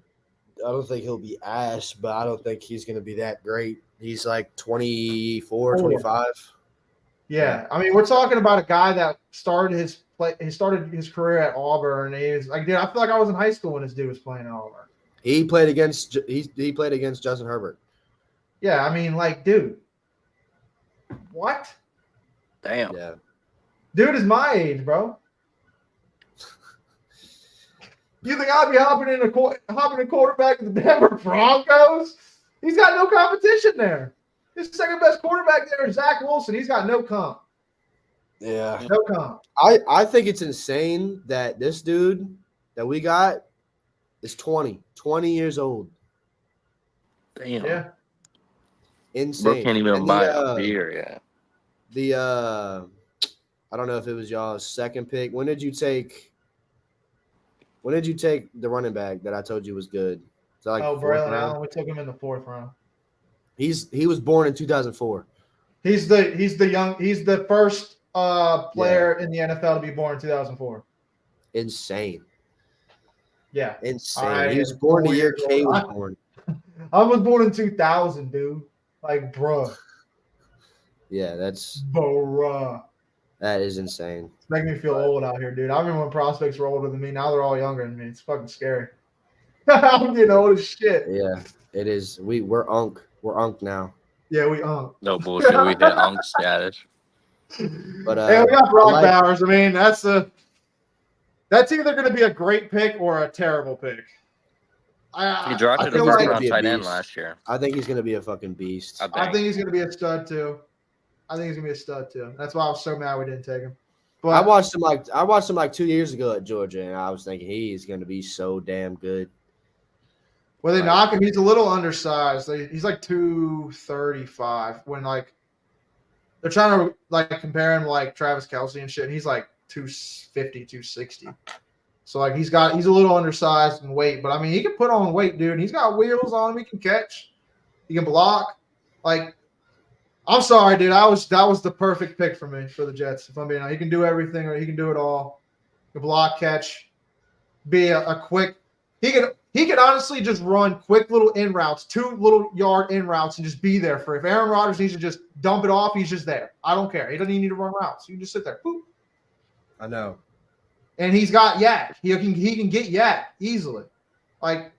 ass, but I don't think he's going to be that great. He's like 24, 25. Yeah. I mean, we're talking about a guy that started his career at Auburn. And he was like, dude, I feel like I was in high school when this dude was playing at Auburn. He played against Justin Herbert. Yeah, I mean, like, dude. What? Damn. Yeah. Dude is my age, bro. You think I'd be hopping in quarterback of the Denver Broncos? He's got no competition there. His second best quarterback there is Zach Wilson. He's got no comp. Yeah. No comp. I think it's insane that this dude that we got is 20 years old. Damn. Yeah. Insane. Bro can't even buy a beer yet. I don't know if it was y'all's second pick. When did you take the running back that I told you was good? So like Braylon Allen. We took him in the 4th round. He was born in 2004. He's the first player in the NFL to be born in 2004. Insane. Yeah. Insane. He was born the year K was born. I was born in 2000, dude. Like, bruh. Yeah, that's bruh. That is insane. It's making me feel old out here, dude. I remember when prospects were older than me. Now they're all younger than me. It's fucking scary. I'm getting old as shit. Yeah, it is. We're unk. We're unk now. Yeah, we unk. No bullshit. We hit unk status. But we got Brock Bowers. I mean, that's either going to be a great pick or a terrible pick. He drafted a first round tight end last year. I think he's going to be a fucking beast. I think he's going to be a stud too. That's why I was so mad we didn't take him. But I watched him like 2 years ago at Georgia, and I was thinking he's going to be so damn good. Well, they knock him. He's a little undersized. He's like 235. When like they're trying to like compare him to like Travis Kelce and shit, and he's like 250, 260. So like he's a little undersized in weight, but I mean he can put on weight, dude. He's got wheels on him. He can catch. He can block. Like, I'm sorry, dude. That was the perfect pick for me for the Jets. If I'm being honest, he can do everything or he can do it all. a block catch, be a quick. He could honestly just run quick little in routes, 2 little yard in routes, and just be there for if Aaron Rodgers needs to just dump it off, he's just there. I don't care. He doesn't even need to run routes. You can just sit there. Boop. I know. And he's got yak. He can get yak easily. Like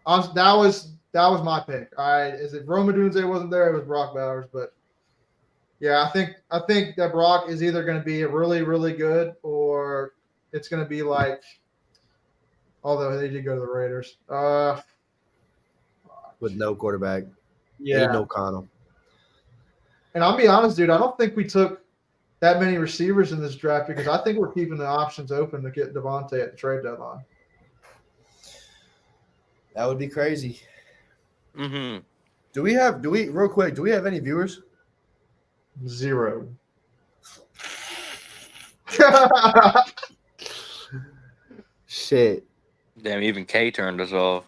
that was my pick. Is it Rome Odunze wasn't there? It was Brock Bowers, but yeah, I think that Brock is either going to be really, really good or it's going to be like. Although they did go to the Raiders. With no quarterback. Yeah. Aiden O'Connell. And I'll be honest, dude, I don't think we took that many receivers in this draft because I think we're keeping the options open to get Devontae at the trade deadline. That would be crazy. Mm-hmm. Do we have any viewers? 0. Shit. Damn, even K turned us off.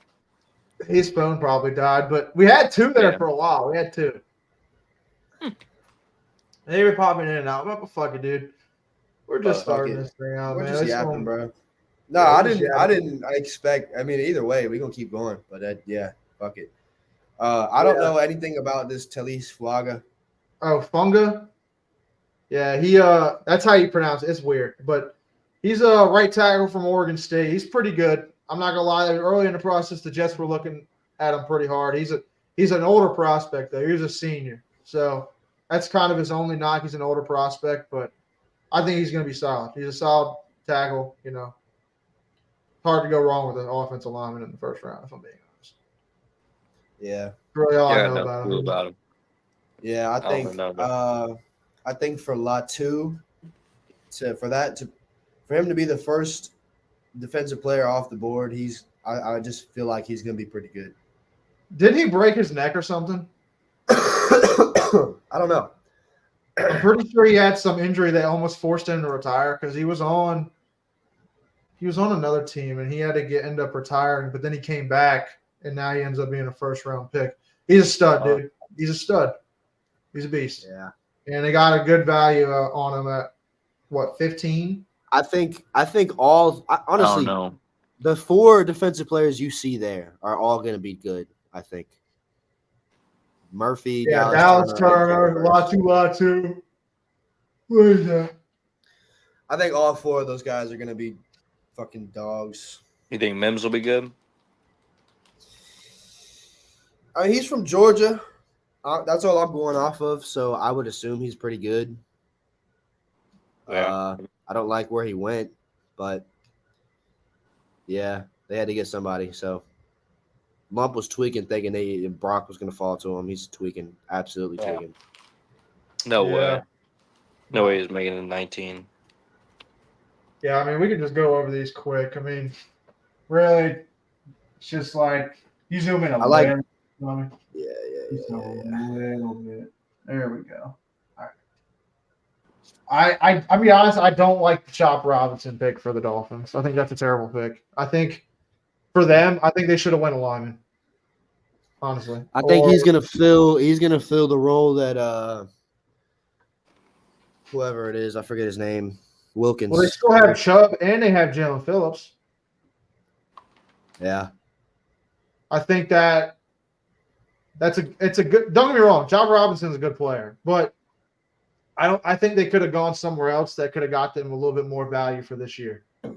His phone probably died, but we had 2 there for a while. We had 2. They were popping in and out. What the fuck it, dude? We're just starting this thing out, man. We're just yapping, bro. No, I didn't expect. I mean, either way, we're gonna keep going. But fuck it. I don't know anything about this Telis Flaga. Oh, Funga. Yeah, he that's how you pronounce it. It's weird, but he's a right tackle from Oregon State. He's pretty good. I'm not gonna lie. Early in the process, the Jets were looking at him pretty hard. He's an older prospect though. He's a senior, so that's kind of his only knock. He's an older prospect, but I think he's gonna be solid. He's a solid tackle. You know, hard to go wrong with an offensive lineman in the first round. If I'm being honest. Yeah. Really, all I know about him. Yeah, I think for Latu, for him to be the first defensive player off the board, I just feel like he's going to be pretty good. Did he break his neck or something? I don't know. I'm pretty sure he had some injury that almost forced him to retire because he was on another team and he had to end up retiring, but then he came back and now he ends up being a first round pick. He's a stud, dude. He's a stud. He's a beast. Yeah. And they got a good value on him at what, 15? I think honestly, I don't know. The 4 defensive players you see there are all going to be good, I think. Murphy, Dallas Turner, Latu. What is that? I think all 4 of those guys are going to be fucking dogs. You think Mims will be good? He's from Georgia. That's all I'm going off of, so I would assume he's pretty good. Yeah. I don't like where he went, but yeah, they had to get somebody. So Lump was tweaking, thinking Brock was going to fall to him. He's tweaking, absolutely tweaking. No way. No way he's making it 19. Yeah, I mean, we can just go over these quick. I mean, really, it's just like you zoom in a little. Yeah. A little bit. There we go. All right. I'll be honest, I don't like the Chop Robinson pick for the Dolphins. I think that's a terrible pick. I think for them, I think they should have went a lineman. Honestly. I think he's gonna fill the role that whoever it is, I forget his name. Wilkins. Well, they still have Chubb and they have Jalen Phillips. Yeah. I think it's a good. Don't get me wrong, Chop Robinson's a good player, but I think they could have gone somewhere else that could have got them a little bit more value for this year. If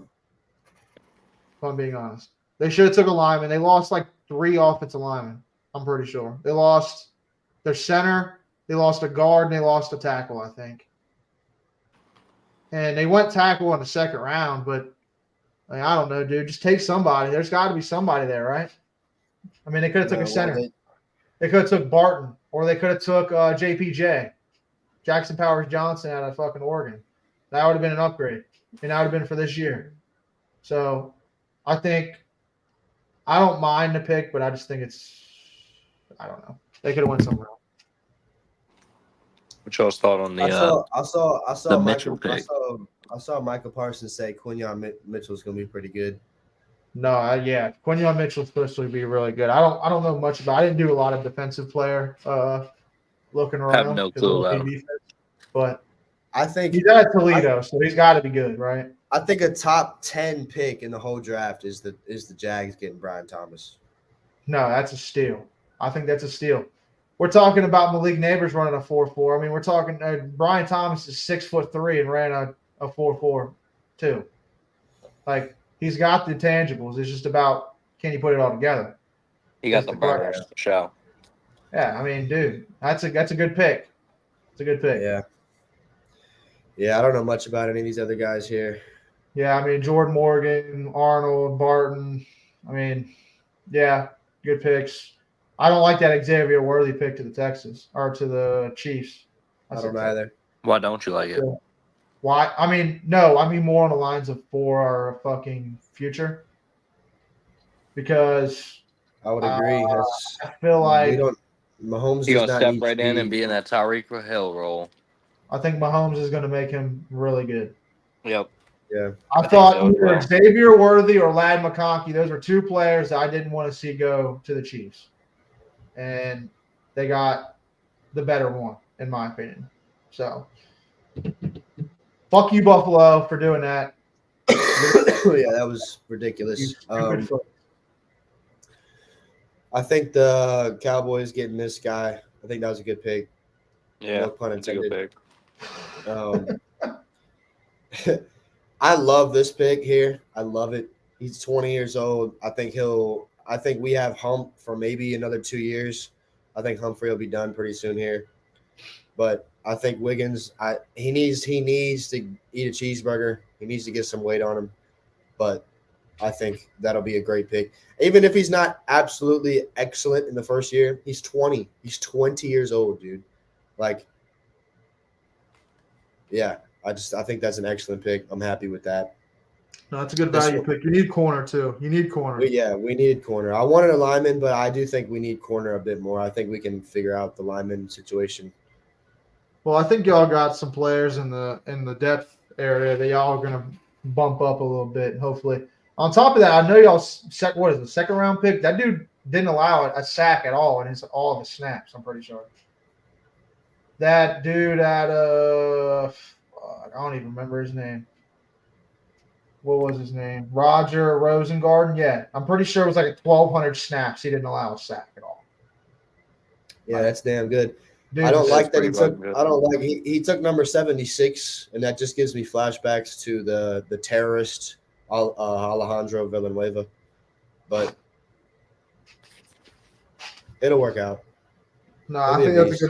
I'm being honest, they should have took a lineman. They lost like 3 offensive linemen. I'm pretty sure they lost their center, they lost a guard, and they lost a tackle. I think, and they went tackle in the second round, but I don't know, dude. Just take somebody. There's got to be somebody there, right? I mean, they could have took a center. They could have took Barton, or they could have took JPJ, Jackson Powers Johnson out of fucking Oregon. That would have been an upgrade, and that would have been for this year. So I think I don't mind the pick, but I just think I don't know. They could have went somewhere else. What y'all's thought on the I saw Mitchell pick? I saw Michael Parsons say Quinyon Mitchell's gonna be pretty good. No, Quinyon Mitchell's supposed to be really good. I don't know much about. I didn't do a lot of defensive player looking around. I have no clue about him. But I think he's at Toledo, so he's got to be good, right? I think a top 10 pick in the whole draft is the Jags getting Brian Thomas. No, that's a steal. I think that's a steal. We're talking about Malik Neighbors running a 4.4. I mean, we're talking Brian Thomas is 6'3" and ran a 4.4 too. Like, he's got the intangibles. It's just about, can you put it all together? He got the burst for sure. Yeah, I mean, dude, that's a good pick. It's a good pick. Yeah, I don't know much about any of these other guys here. Yeah, I mean, Jordan Morgan, Arnold, Barton. I mean, yeah, good picks. I don't like that Xavier Worthy pick to the Texans or to the Chiefs. I don't either. Why don't you like it? Why? I mean, no, I mean more on the lines of for our fucking future. Because I would agree. I feel like Mahomes He's does gonna not step need right in speed. and be in that Tyreek Hill role. I think Mahomes is going to make him really good. Yep. Yeah. I thought either Xavier Worthy or Ladd McConkey, those were two players that I didn't want to see go to the Chiefs. And they got the better one, in my opinion. So, fuck you, Buffalo, for doing that. Yeah, that was ridiculous. I think the Cowboys getting this guy, I think that was a good pick. Yeah, no pun intended. That's a good pick. I love this pick here. I love it. He's 20 years old. I think we have Hump for maybe another 2 years. I think Humphrey will be done pretty soon here. But I think Wiggins, he needs to eat a cheeseburger. He needs to get some weight on him. But I think that'll be a great pick. Even if he's not absolutely excellent in the first year, he's 20. He's 20 years old, dude. Like, yeah, I think that's an excellent pick. I'm happy with that. No, that's a good value pick. You need corner, too. You need corner. We needed corner. I wanted a lineman, but I do think we need corner a bit more. I think we can figure out the lineman situation. Well, I think y'all got some players in the depth area that y'all are going to bump up a little bit, hopefully. On top of that, I know y'all second round pick? That dude didn't allow a sack at all in all of his snaps, I'm pretty sure. That dude I don't even remember his name. What was his name? Roger Rosengarten? Yeah. I'm pretty sure it was like 1,200 snaps. He didn't allow a sack at all. Yeah, that's damn good. Dude, I don't like that he took number 76, and that just gives me flashbacks to the terrorist Alejandro Villanueva. But it'll work out. No, I think that's a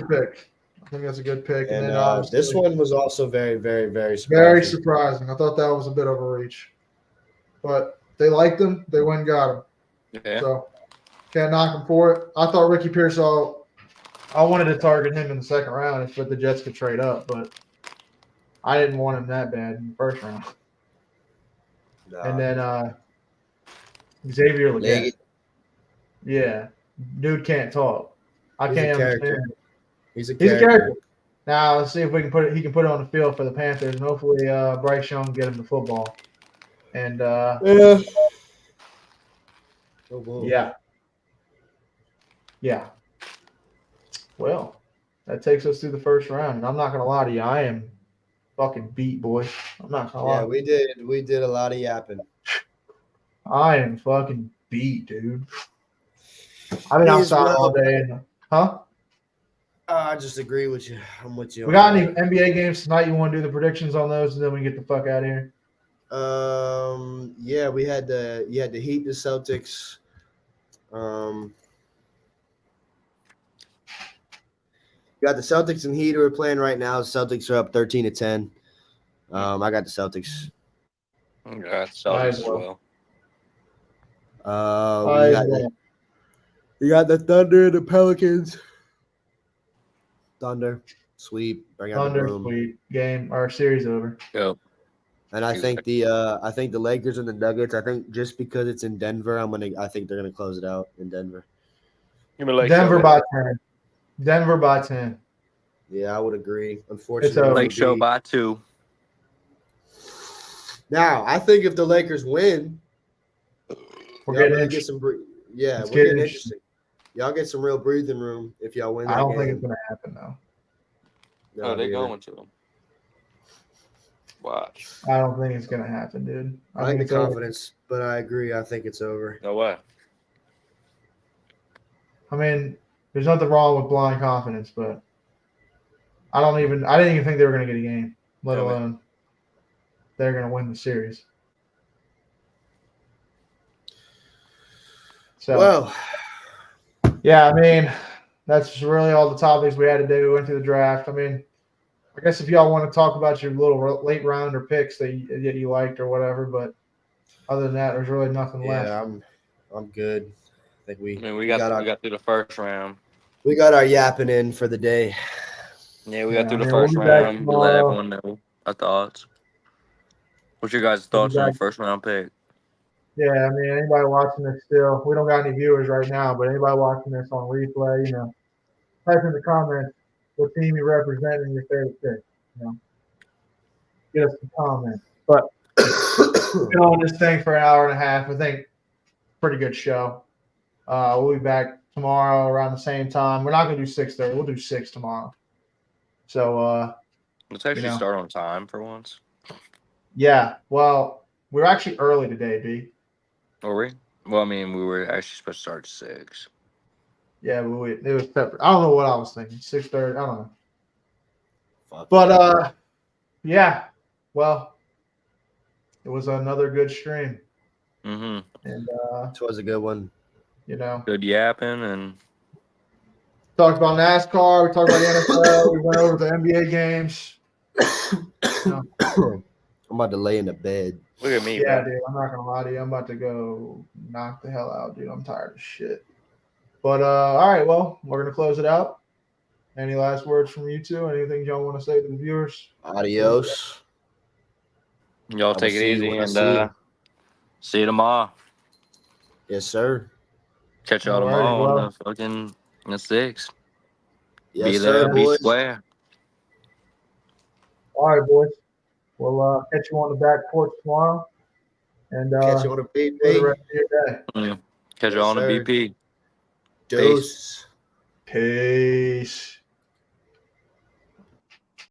good pick. And then this one was also very, very, very surprising. Very surprising. I thought that was a bit of a reach. But they liked him. They went and got him. Yeah. So can't knock him for it. I thought Ricky Pearsall, I wanted to target him in the second round if the Jets could trade up, but I didn't want him that bad in the first round. No. And then Xavier Leggett. Yeah. Dude can't talk. I can't understand. He's a character. Now let's see if he can put it on the field for the Panthers, and hopefully Bryce Young get him the football. And yeah. Well, that takes us through the first round, and I'm not gonna lie to you, I am fucking beat, boy. I'm not gonna lie. Yeah, we did a lot of yapping. I am fucking beat, dude. I've been outside all day. I just agree with you. I'm with you. We got any NBA games tonight? You want to do the predictions on those, and then we get the fuck out of here? Yeah, we had the Heat, the Celtics. You got the Celtics and Heat who are playing right now. The Celtics are up 13-10. I got the Celtics. I got Celtics as well. You got the Thunder and the Pelicans. Thunder, sweep, bring out the broom. Sweep, game or series over. Go. And I think the Lakers and the Nuggets. I think just because it's in Denver, I think they're gonna close it out in Denver. Denver by 10. Denver by 10. Yeah, I would agree. Unfortunately, Lake Show by 2. Now, I think if the Lakers win, we're getting interesting. We're getting interesting. Y'all get some real breathing room if y'all win that game. I don't think it's going to happen, though. No, they're going to them. Watch. I don't think it's gonna happen, dude. I like think the it's confidence, but I agree. I think it's over. No way. I mean, there's nothing wrong with blind confidence, but I didn't even think they were gonna get a game, let alone they're gonna win the series. So, well, yeah, I mean, that's really all the topics we had today. We went through the draft. I mean, I guess if y'all want to talk about your little late rounder picks that you liked or whatever, but other than that, there's really nothing left. Yeah, I'm good. I think we got through the first round. We got our yapping in for the day. Yeah, we got through the first round. We let everyone know our thoughts. What's your guys' thoughts on the first round pick? Yeah, I mean, anybody watching this still, we don't got any viewers right now, but anybody watching this on replay, type in the comments what team you represent and your favorite pick. Get us some comments. But we've been on this thing for an hour and a half. I think pretty good show. We'll be back tomorrow around the same time. We're not going to do 6:30. We'll do 6 tomorrow. So let's actually start on time for once. Yeah. Well, we're actually early today, B. Were we? Well, I mean, we were actually supposed to start at 6. Yeah, but it was separate. I don't know what I was thinking. 6:30. I don't know. But yeah. Well, it was another good stream. Mm-hmm. And it was a good one. Good yapping and talked about NASCAR. We talked about the NFL. We went over the NBA games. I'm about to lay in the bed. Look at me, yeah, bro. Dude. I'm not gonna lie to you. I'm about to go knock the hell out, dude. I'm tired of shit. But all right, well, we're gonna close it out. Any last words from you two? Anything y'all want to say to the viewers? Adios. Y'all take it easy and see you tomorrow. Yes, sir. Catch y'all tomorrow on the fucking 6. Yes, be sir, there, boys. be square. All right, boys. We'll catch you on the back porch tomorrow. And catch you on the BP. For the rest of your day. Catch you on the BP. Deuce. Peace.